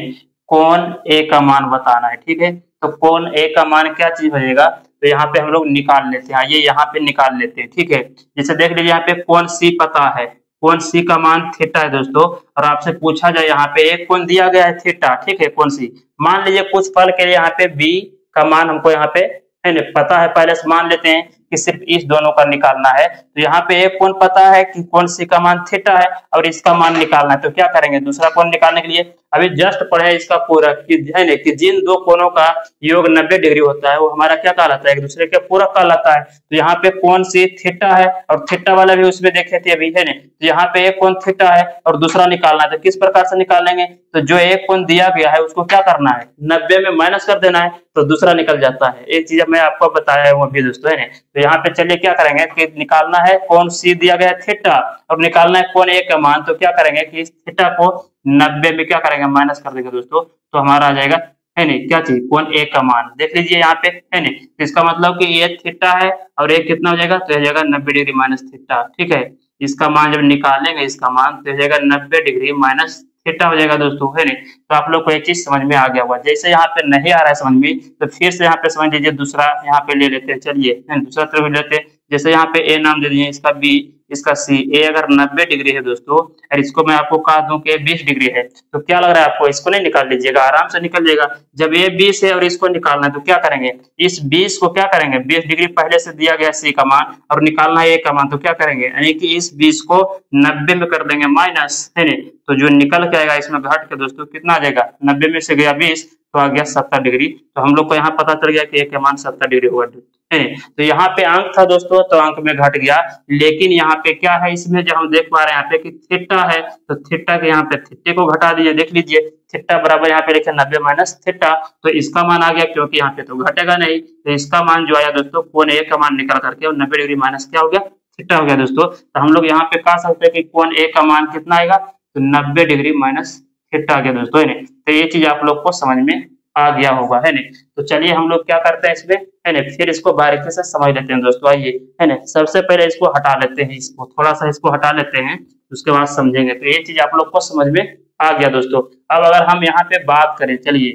कोण ए का मान बताना है। ठीक है, तो कोण ए का मान क्या चीज हो जाएगा, तो यहाँ पे हम लोग निकाल लेते हैं, ये यहाँ पे निकाल लेते हैं। ठीक है, जैसे देख लीजिए यहाँ पे कोण सी पता है, कोण सी का मान थीटा है दोस्तों, और आपसे पूछा जाए यहाँ पे एक कोण दिया गया है थीटा। ठीक है, कोण सी, मान लीजिए कुछ पल के लिए यहाँ पे बी का मान हमको यहाँ पे है ना पता है, पहले से मान लेते हैं कि सिर्फ इस दोनों का निकालना है। तो यहाँ पे एक कोण पता है कि कोण सी का मान थीटा है और इसका मान निकालना है, तो क्या करेंगे, दूसरा कोण निकालने के लिए अभी जस्ट पढ़े इसका पूरक है ना, कि जिन दो कोणों का योग 90 डिग्री होता है वो हमारा क्या कहलाता है, एक दूसरे के पूरक कहलाता है। तो यहाँ पे कोण सी थीटा है और थीटा वाला भी उसमें देखे थे अभी है ना, तो यहाँ पे एक कोण थीटा है और दूसरा निकालना है, तो किस प्रकार से निकालेंगे, तो जो एक कोण दिया गया है उसको क्या करना है, 90 में माइनस कर देना है, तो दूसरा निकल जाता है। एक चीज मैं आपको बताया है वो भी दोस्तों है ना। तो यहाँ पे चलिए क्या करेंगे कि निकालना है कोण सी दिया गया है थीटा और निकालना है कोण ए का मान, तो क्या करेंगे कि इस थीटा को 90 में क्या करेंगे, माइनस कर देंगे दोस्तों, तो हमारा आ जाएगा है नहीं क्या चीज, कोण ए का मान। देख लीजिए यहाँ पे है नहीं, तो इसका मतलब कि ये थीटा है और ये कितना हो जाएगा, तो हो जाएगा 90 डिग्री माइनस थीटा। ठीक है, इसका मान जब निकालेंगे इसका मान तो हो जाएगा 90 डिग्री माइनस थीटा हो जाएगा दोस्तों है नहीं। तो आप लोग को एक चीज समझ में आ गया होगा, जैसे यहाँ पे नहीं आ रहा है समझ में तो फिर से यहाँ पे समझ लीजिए, दूसरा यहाँ पे ले लेते हैं, चलिए दूसरा तरफ लेते हैं। जैसे यहाँ पे ए नाम दे दिए, इसका बी, इसका सी। ए अगर 90 डिग्री है दोस्तों और इसको मैं आपको कह दूं कि 20 डिग्री है, तो क्या लग रहा है आपको, इसको नहीं निकाल लीजिएगा, आराम से निकल जाएगा। जब ये 20 है और इसको निकालना है तो क्या करेंगे, इस 20 को क्या करेंगे, 20 डिग्री पहले से दिया गया सी का मान और निकालना है ए का मान, तो क्या करेंगे, यानी कि इस 20 को 90 में कर देंगे माइनस है ना, तो जो निकल के आएगा इसमें घट के दोस्तों कितना आ जाएगा, 90 में से गया 20 तो आ गया 70 डिग्री। तो हम लोग को यहाँ पता चल गया कि ए का मान 70 डिग्री होगा। तो यहाँ पे अंक था दोस्तों, तो अंक में घट गया, लेकिन यहाँ पे क्या है इसमें जो हम देख पा रहे हैं यहाँ पे कि थीटा है, तो थीटा के यहाँ पे थीटे को घटा दीजिए, देख लीजिए थीटा बराबर यहाँ पे लिखे 90 माइनस थीटा, तो इसका मान आ गया, क्योंकि यहाँ पे तो घटेगा नहीं, तो इसका मान जो आया दोस्तों कोण ए का मान निकल करके 90 डिग्री माइनस क्या हो गया, थीटा हो गया दोस्तों। तो हम लोग यहाँ पे कह सकते हैं कि कोण ए का मान कितना आएगा, तो 90 डिग्री माइनस थीटा आ गया दोस्तों है। तो ये चीज आप लोग को समझ में आ गया होगा है ना। तो चलिए हम लोग क्या करते हैं इसमें है ना, फिर इसको बारीकी से समझ लेते हैं दोस्तों। आइए है ना, सबसे पहले इसको हटा लेते हैं, इसको थोड़ा सा इसको हटा लेते हैं, उसके बाद समझेंगे। तो ये चीज आप लोग को समझ में आ गया दोस्तों। अब अगर हम यहाँ पे बात करें, चलिए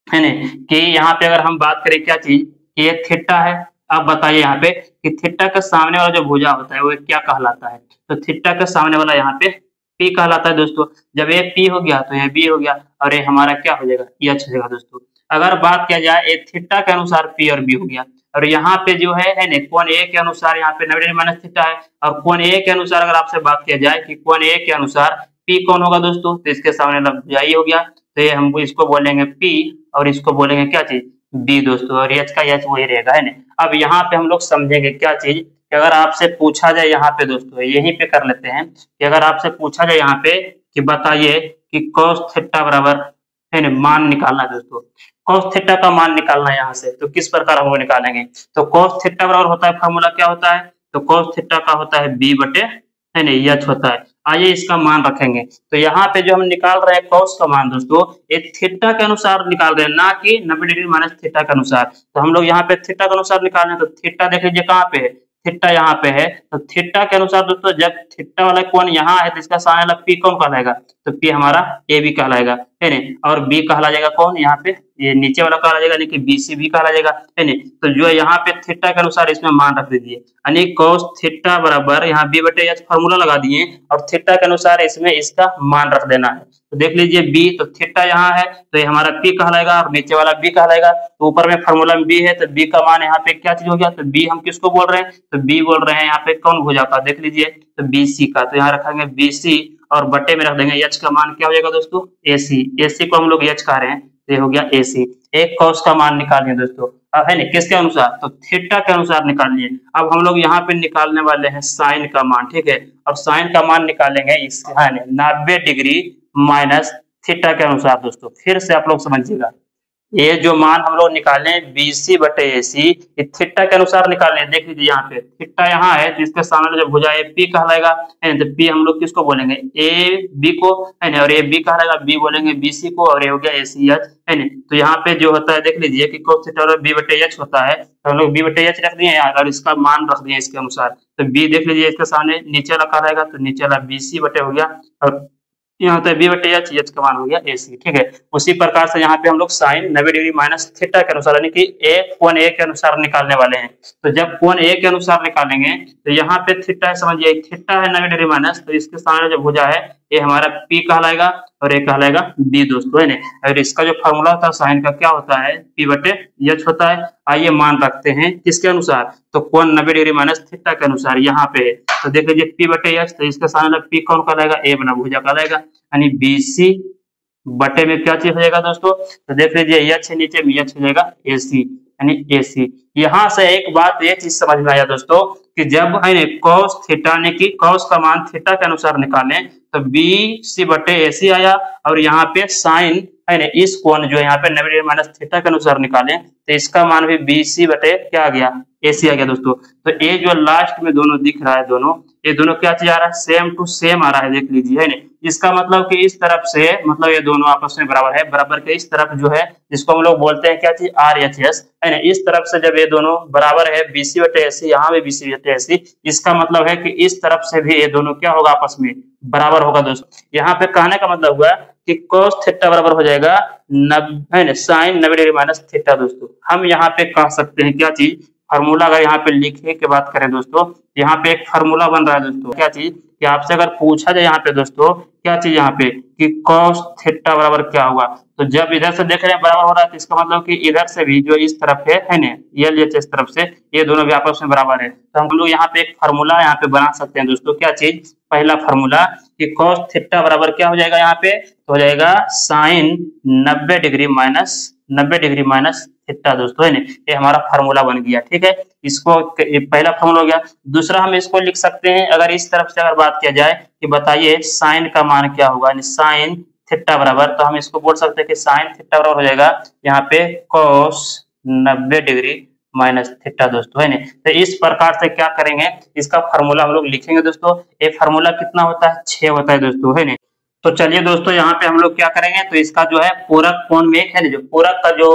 है ना, कि यहाँ पे अगर हम बात करें क्या चीज, कि ये थीटा है। अब बताइए यहाँ पे कि थीटा के सामने वाला जो भुजा होता है वो क्या कहलाता है, तो थीटा के सामने वाला यहाँ पे पी कहलाता है दोस्तों। जब ये पी हो गया तो ये बी हो गया और ये हमारा क्या हो जाएगा, एच हो जाएगा दोस्तों। अगर बात किया जाए ये थीटा के अनुसार पी और बी हो गया, और यहाँ पे जो है ना कोण ए के अनुसार यहाँ पे 90 डिग्री माइनस थीटा है, और कोण ए के अनुसार अगर आपसे बात किया जाए कि कोण ए के अनुसार पी कौन होगा दोस्तों, तो इसके सामने भुजा ही हो गया, तो ये हमको इसको बोलेंगे पी और इसको बोलेंगे क्या चीज, बी दोस्तों, और एच का एच वही रहेगा है ना। अब यहाँ पे हम लोग समझेंगे क्या चीज, कि अगर आपसे पूछा जाए यहाँ पे दोस्तों, यहीं पे कर लेते हैं कि अगर आपसे पूछा जाए यहाँ पे कि बताइए कि cos थीटा बराबर है ना, मान निकालना है दोस्तों, cos थीटा का मान निकालना है यहाँ से, तो किस प्रकार हम वो निकालेंगे, तो cos थीटा बराबर होता है, फॉर्मूला क्या होता है, तो cos थीटा का होता है b बटे है ना एच होता है। आइए इसका मान रखेंगे, तो यहाँ पे जो हम निकाल रहे हैं cos का मान दोस्तों, ये थीटा के अनुसार निकाल रहे हैं, ना कि 90 डिग्री माइनस थीटा के अनुसार। तो हम लोग यहाँ पे थीटा के अनुसार निकाल रहे हैं, तो थीटा देख लीजिए कहाँ पे है, थीटा यहाँ पे है, तो थीटा के अनुसार दोस्तों जब थीटा वाला कोण यहाँ है तो इसका सामने वाला पी कौन कहलाएगा, तो पी हमारा ए बी कहलाएगा है ना, और बी कहला जाएगा कौन यहाँ पे, ये नीचे वाला कहला जाएगा, यानी कि बी सी भी कहला जाएगा है ना। तो जो यहाँ पे थीटा के अनुसार इसमें मान रख दीजिए, यानी cos थीटा बराबर यहाँ बी बटे एच फॉर्मूला लगा दिए और थीटा के अनुसार इसमें इसका मान रख देना है। तो देख लीजिए बी, तो थीटा यहाँ है तो ये हमारा पी कहलाएगा और नीचे वाला बी कहलाएगा, तो ऊपर में फॉर्मूला में बी है तो बी का मान यहाँ पे क्या चीज हो गया, तो बी हम किसको बोल रहे हैं, तो बी बोल रहे हैं यहाँ पे कौन भुजा का, देख लीजिए तो बी सी का, तो यहाँ रखेंगे बी सी और बटे में रख देंगे एच का मान क्या हो जाएगा दोस्तों, ए सी, ए सी को हम लोग एच कह रहे हैं, तो ये हो गया ए सी। एक cos का मान निकालिए दोस्तों, अब है ना किसके अनुसार, तो थीटा के अनुसार निकालिए। अब हम लोग यहाँ पे निकालने वाले हैं साइन का मान, ठीक है, और साइन का मान निकालेंगे इस 90 डिग्री माइनस थीटा के अनुसार दोस्तों। फिर से आप लोग समझिएगा, ये जो मान हम लोग निकाले बी सी बटे ए सी, ये थीटा के अनुसार निकालने, देख लीजिए यहाँ पे थीटा यहाँ है तो इसके सामने जो भुजा है पी कहलाएगा है, तो पी हम लोग किसको बोलेंगे, ए बी को है ना, और ये बी कहलाएगा, बी बोलेंगे बी सी को, और ये हो गया ए सी एच है ना। तो यहाँ पे जो होता है देख लीजिए कि cos थीटा और बी बटे एच होता है, तो हम लोग बी बटे एच रख दिए और इसका मान रख दिए इसके अनुसार, तो बी देख लीजिए इसके सामने नीचे वाला कहलाएगा, तो नीचे वाला बी सी बटे हो गया और यहाँ होता है बी बटे एच, एच का मान हो गया ए सी, ठीक है। उसी प्रकार से यहाँ पे हम लोग साइन 90 डिग्री माइनस थीटा के अनुसार यानी कि ए कोण ए के अनुसार निकालने वाले हैं। तो जब कोण ए के अनुसार निकालेंगे तो यहाँ पे थीटा है, समझिए थीटा है 90 डिग्री माइनस, तो इसके सामने जो भुजा है ये हमारा पी कहलाएगा और ये कहलाएगा बी दोस्तों, है ना। और इसका जो फॉर्मूला होता है साइन का क्या होता है, पी बटे एच होता है। आइए मान रखते हैं किसके अनुसार, तो कोण 90 डिग्री माइनस थीटा के अनुसार यहाँ पे है। तो देख लीजिए पी बटे एच, तो इसके सामने पी कौन कहलाएगा, ए बना भुजा कहलाएगा, यानी बीसी बटे में क्या चीज हो जाएगा दोस्तों, तो देख लीजिए एच है नीचे में, एच हो जाएगा एसी यानी एसी। यहाँ से एक बात ये चीज समझ में आया दोस्तों कि जब है कॉस थीटा यानी कि कॉस का मान थीटा के अनुसार निकालें तो बी सी बटे एसी आया, और यहाँ पे साइन है ना इस कोण जो है यहाँ पे 90 डिग्री माइनस थीटा के अनुसार निकालें तो इसका मान भी बी सी बटे क्या आ गया, एसी आ गया दोस्तों। तो ये जो लास्ट में दोनों दिख रहा है, दोनों ये दोनों क्या चीज आ रहा है, सेम टू सेम आ रहा है, देख लीजिए, है ना। इसका मतलब कि इस तरफ से मतलब ये दोनों आपस में बराबर है, बराबर के इस तरफ जो है जिसको हम लोग बोलते हैं क्या चीज, आर एच एस, है ना। इस तरफ से जब ये दोनों बराबर है बीसी बटे एसी, यहाँ भी बीसी बटे एसी, इसका मतलब है कि इस तरफ से भी ये दोनों क्या होगा, आपस में बराबर होगा दोस्तों। यहाँ पे कहने का मतलब हुआ कि cos थीटा बराबर हो जाएगा साइन 90 डिग्री माइनस थीटा दोस्तों। हम यहाँ पे कह सकते हैं क्या चीज, फार्मूला अगर यहाँ पे लिखने की बात करें दोस्तों, यहाँ पे एक फार्मूला बन रहा है दोस्तों, क्या चीज कि आपसे अगर पूछा जाए यहाँ पे दोस्तों क्या चीज यहाँ पे कि cos थीटा बराबर क्या होगा, तो जब इधर से देख रहे हैं बराबर हो रहा है तो इसका मतलब कि इधर से भी जो इस तरफ है ना एल एच इस तरफ से, ये दोनों भी आपस में बराबर है। तो हम लोग यहाँ पे एक फार्मूला यहाँ पे बना सकते हैं दोस्तों, क्या चीज, पहला फार्मूला कि cos थीटा बराबर क्या हो जाएगा, यहाँ पे तो हो जाएगा साइन 90 डिग्री माइनस थीटा दोस्तों, है ना। ये हमारा फार्मूला बन गया, ठीक है। इसको पहला फार्मूला हो गया। दूसरा हम इसको लिख सकते हैं अगर इस तरफ से अगर बात किया जाए कि बताइए साइन का मान क्या होगा, यानी साइन थीटा बराबर, तो हम इसको बोल सकते हैं कि साइन थीटा बराबर हो जाएगा यहाँ पे cos 90 डिग्री माइनस थीटा दोस्तों, है ना। तो इस प्रकार से क्या करेंगे, इसका फार्मूला हम लोग लिखेंगे दोस्तों। ये फार्मूला कितना होता है, 6 होता है दोस्तों, है ना। तो चलिए दोस्तों यहाँ पे हम लोग क्या करेंगे, तो इसका जो है पूरक कोण में है ना, जो पूरक का जो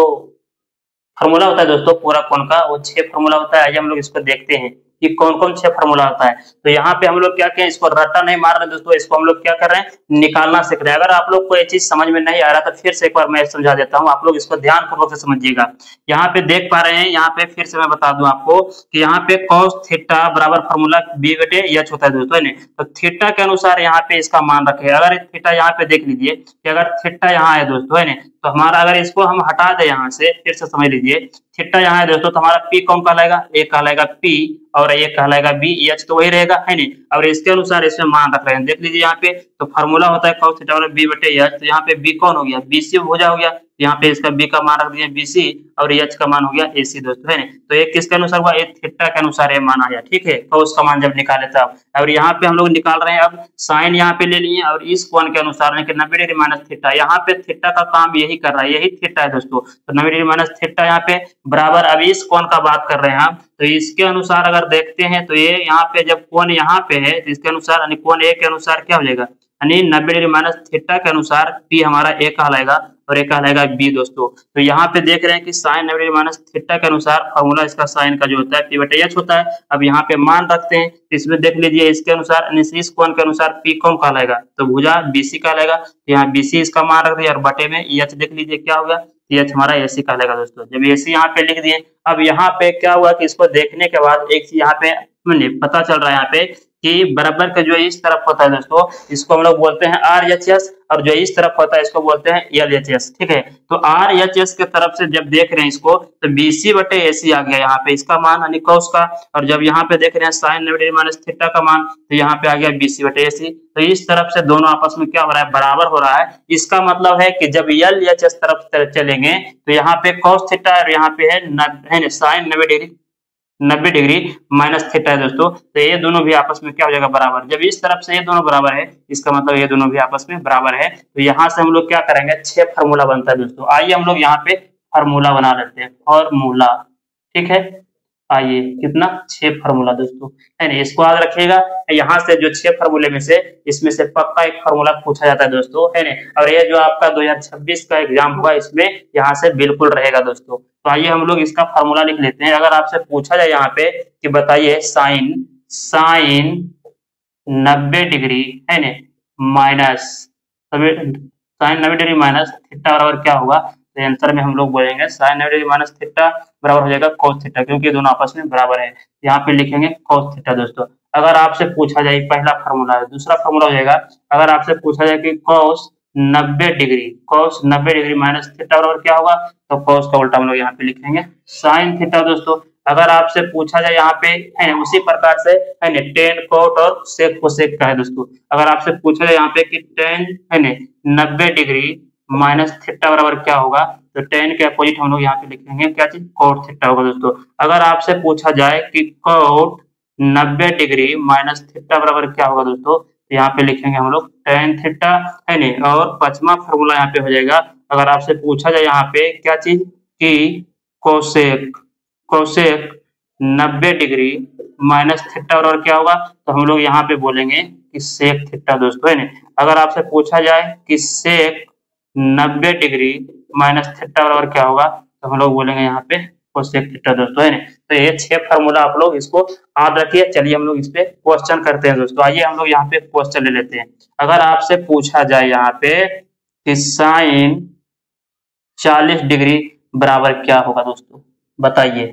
फार्मूला होता है दोस्तों पूरक कोण का, वो 6 फार्मूला होता है। आइए हम लोग इसको देखते हैं कि कौन कौन 6 फार्मूला होता है। तो यहाँ पे हम लोग क्या करें, इसको रट्टा नहीं मार रहे दोस्तों, इसको हम लोग क्या कर रहे हैं, निकालना सीख रहे हैं। अगर आप लोग को ये चीज समझ में नहीं आ रहा तो फिर से एक बार मैं समझा देता हूँ, आप लोग इसको ध्यान पूर्वक से समझिएगा। यहाँ पे देख पा रहे हैं, यहाँ पे फिर से मैं बता दूं आपको कि यहाँ पे cos थीटा बराबर फार्मूला बी बटे एच होता है दोस्तों, है। तो थीटा के अनुसार यहाँ पे इसका मान रखे, अगर थीटा यहाँ पे देख लीजिए कि अगर थीटा यहाँ है दोस्तों, है ना, तो हमारा अगर इसको हम हटा दे यहाँ से, फिर से समझ लीजिए थीटा यहाँ है दोस्तों, तो हमारा पी कौन कहलाएगा, ए कहलाएगा पी, और ये कहलाएगा बी, एच तो वही रहेगा, है नहीं। और इसके अनुसार इसमें मान रख रहे हैं, देख लीजिए यहाँ पे तो फार्मूला होता है cos थीटा बी बटे एच, तो यहाँ पे बी कौन हो गया, बी सी भुजा हो गया, यहाँ पे इसका बी का मान रख दिया बी सी, और एच का मान हो गया ए सी दोस्तों, है ना। तो ये किसके अनुसार हुआ, एक थीटा के अनुसार ये मान आया, ठीक है, cos का मान जब निकाले तब। और यहाँ पे हम लोग निकाल रहे हैं अब साइन यहाँ पे ले लिए, और इस कोण के अनुसार 90 डिग्री माइनस थीटा, यहाँ पे थीटा का काम यही कर रहा है, यही थीटा है दोस्तों। तो 90 डिग्री माइनस थीटा यहाँ पे बराबर, अब इस कोण का बात कर रहे हैं हम, तो इसके अनुसार अगर देखते हैं तो ये यहाँ पे जब कोण यहाँ पे है तो इसके अनुसार यानी कोण ए के अनुसार क्या हो जाएगा, यानी 90 डिग्री माइनस थीटा के अनुसार पी हमारा ए कहलाएगा और ए कहलाएगा बी दोस्तों। तो यहाँ पे देख रहे हैं कि साइन 90 डिग्री माइनस थीटा के अनुसार फॉर्मूला इसका साइन का जो होता है पी बटे एच होता है। अब यहाँ पे मान रखते हैं, इसमें देख लीजिए इसके अनुसार इस कोण के अनुसार पी कौन कहलाएगा, तो भुजा बीसी कहलाएगा, तो यहाँ बीसी इसका मान रख दिया और बटे में एच देख लीजिए क्या होगा, एच हमारा एसी कहलाएगा दोस्तों। जब एसी यहाँ पे लिख दिए, अब यहाँ पे क्या हुआ कि इसको देखने के बाद एक चीज यहाँ पे पता चल रहा है यहाँ पे कि बराबर का जो इस तरफ होता है दोस्तों, इसको हम लोग बोलते हैं आर एच एस, और जो इस तरफ होता है इसको बोलते हैं एल एच एस, ठीक है। तो आर एच एस के तरफ से जब देख रहे हैं इसको, तो बीसी बटे एसी आ गया यहाँ पे इसका मान यानी cos का, और जब यहाँ पे देख रहे हैं साइन 90 डिग्री माइनस थीटा का मान, तो यहाँ पे आ गया बीसी बटे एसी। तो इस तरफ से दोनों आपस में क्या हो रहा है, बराबर हो रहा है। इसका मतलब है कि जब एल एच एस तरफ चलेंगे तो यहाँ पे cos थीटा और यहाँ पे है साइन 90 डिग्री माइनस थीटा है दोस्तों। तो ये दोनों भी आपस में क्या हो जाएगा, बराबर। जब इस तरफ से ये दोनों बराबर है, इसका मतलब ये दोनों भी आपस में बराबर है। तो यहाँ से हम लोग क्या करेंगे, 6 फार्मूला बनता है दोस्तों। आइए हम लोग यहाँ पे फार्मूला बना लेते हैं, फार्मूला, ठीक है। आइए कितना, 6 फार्मूला दोस्तों, है ना। इसको याद रखिएगा, यहाँ से जो 6 फार्मूले में से इसमें से पक्का एक फार्मूला पूछा जाता है दोस्तों, है ना। और ये जो आपका 2026 का एग्जाम हुआ इसमें यहाँ से बिल्कुल रहेगा दोस्तों। तो आइए हम लोग इसका फार्मूला लिख लेते हैं। अगर आपसे पूछा जाए यहाँ पे कि बताइए साइन 90 डिग्री है ना minus sine 90 degree minus theta बराबर क्या होगा, तो आंसर में हम लोग बोलेंगे साइन 90 डिग्री माइनस थीटा बराबर हो जाएगा cos थीटा, क्योंकि दोनों आपस में बराबर है। यहाँ पे लिखेंगे cos थीटा दोस्तों। अगर आपसे पूछा जाए, पहला फार्मूला है, दूसरा फार्मूला हो जाएगा, अगर आपसे पूछा जाए कि cos 90 डिग्री माइनस थीटा बराबर क्या होगा, तो cos का उल्टा हम लोग यहाँ पे लिखेंगे साइन थीटा दोस्तों। अगर आपसे पूछा जाए यहाँ पे है उसी प्रकार से है ना टेन कोट और सेक कोसेक का है दोस्तों। अगर आपसे पूछा जाए यहाँ पे कि टेन है ना 90 डिग्री माइनस थीटा बराबर क्या होगा, तो टेन के अपोजिट हम लोग यहाँ पे लिखेंगे क्या चीज, कोट थीटा होगा दोस्तों। अगर आपसे पूछा जाए कि कोट 90 डिग्री माइनस थीटा बराबर क्या होगा दोस्तों, तो यहाँ पे लिखेंगे हम लोग टेन थीटा है ना। और पांचवा फॉर्मूला यहाँ पे हो जाएगा, अगर आपसे पूछा जाए यहाँ पे क्या चीज कि कोसेक 90 डिग्री माइनस थीटा बराबर क्या होगा, तो हम लोग यहाँ पे बोलेंगे कि सेक थीटा दोस्तों है ना। अगर आपसे पूछा जाए कि सेक 90 डिग्री माइनस थीटा बराबर क्या होगा, तो हम लोग बोलेंगे यहाँ पे कोसेक थीटा दोस्तों है ना। तो ये 6 फार्मूला आप लोग इसको याद रखिए। चलिए हम लोग इस पे क्वेश्चन करते हैं दोस्तों। आइए हम लोग यहाँ पे क्वेश्चन ले लेते हैं। अगर आपसे पूछा जाए यहाँ पे कि साइन 40 डिग्री बराबर क्या होगा दोस्तों, बताइए।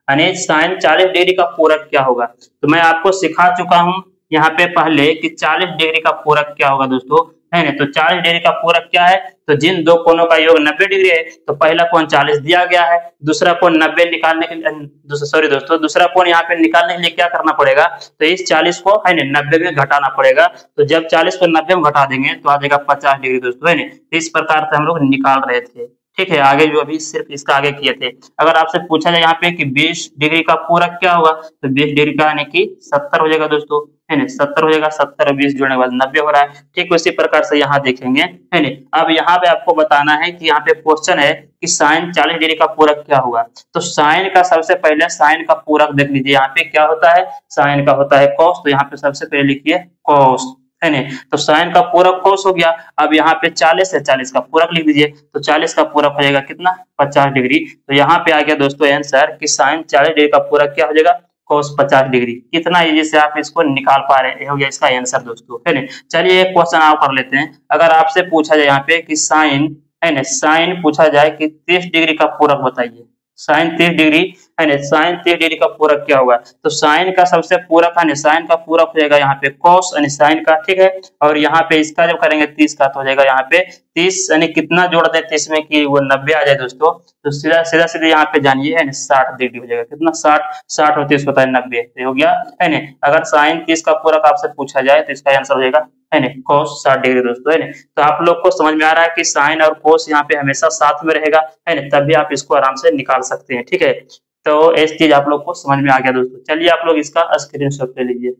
यानी साइन 40 डिग्री का पूरक क्या होगा, तो मैं आपको सिखा चुका हूं यहाँ पे पहले कि 40 डिग्री का पूरक क्या होगा दोस्तों है ना। तो 40 डिग्री का पूरक क्या है, तो जिन दो कोणों का योग 90 डिग्री है, तो पहला कोण 40 दिया गया है, दूसरा कोण 90 निकालने के लिए सॉरी दोस्तों, दूसरा कोण यहाँ पे निकालने के लिए क्या करना पड़ेगा, तो इस 40 को है ना 90 में घटाना पड़ेगा। तो जब 40 को 90 में घटा देंगे तो आ जाएगा 50 डिग्री दोस्तों है ना। इस प्रकार से हम लोग निकाल रहे थे, ठीक है। आगे जो अभी सिर्फ इसका आगे किए थे। अगर आपसे पूछा जाए यहाँ पे कि 20 डिग्री का पूरक क्या होगा, तो 20 डिग्री का यानी कि 70 हो जाएगा दोस्तों है ना। 70 हो जाएगा, 70 और 20 जोड़ने के बाद 90 हो रहा है। ठीक उसी प्रकार से यहाँ देखेंगे है ना। अब यहाँ पे आपको बताना है कि यहाँ पे क्वेश्चन है कि साइन 40 डिग्री का पूरक क्या होगा। तो साइन का सबसे पहले साइन का पूरक देख लीजिए, यहाँ पे क्या होता है, साइन का होता है कॉस। तो यहाँ पे सबसे पहले लिखिए कॉस है ना। तो साइन का पूरक कॉस हो गया। अब यहाँ पे 40 है, 40 का पूरक लिख दीजिए। तो 40 का पूरक हो जाएगा कितना, 50 डिग्री। तो यहाँ पे आ गया दोस्तों आंसर कि साइन 40 डिग्री का पूरक क्या हो जाएगा, cos 50 डिग्री। कितना इजी से आप इसको निकाल पा रहे हैं, हो गया इसका आंसर दोस्तों है ना। चलिए एक क्वेश्चन आप कर लेते हैं। अगर आपसे पूछा जाए यहाँ पे कि साइन है ना, साइन पूछा जाए कि 30 डिग्री का पूरक बताइए। साइन 30 डिग्री है ना, साइन 30 डिग्री का पूरक क्या होगा, तो साइन का सबसे पूरक है ना, साइन का पूरक हो जाएगा यहाँ पे cos यानी साइन का, ठीक है। और यहाँ पे इसका जब करेंगे 30 का, तो हो जाएगा यहाँ पे 30 यानी कितना जोड़ दें 30 में कि वो 90 आ जाए दोस्तों। तो सीधा सीधा सीधे यहाँ पे जानिए है ना 60 डिग्री हो जाएगा। कितना 60 और 30 होता है 90, तो हो गया है ना। अगर साइन 30 का पूरक आपसे पूछा जाए तो इसका आंसर हो जाएगा है ना cos 60 डिग्री दोस्तों है ना। तो आप लोग को समझ में आ रहा है कि साइन और cos यहाँ पे हमेशा साथ में रहेगा है ना, तभी आप इसको आराम से निकाल सकते हैं, ठीक है। तो इस चीज आप लोग को समझ में आ गया दोस्तों। चलिए आप लोग इसका स्क्रीनशॉट ले लीजिए।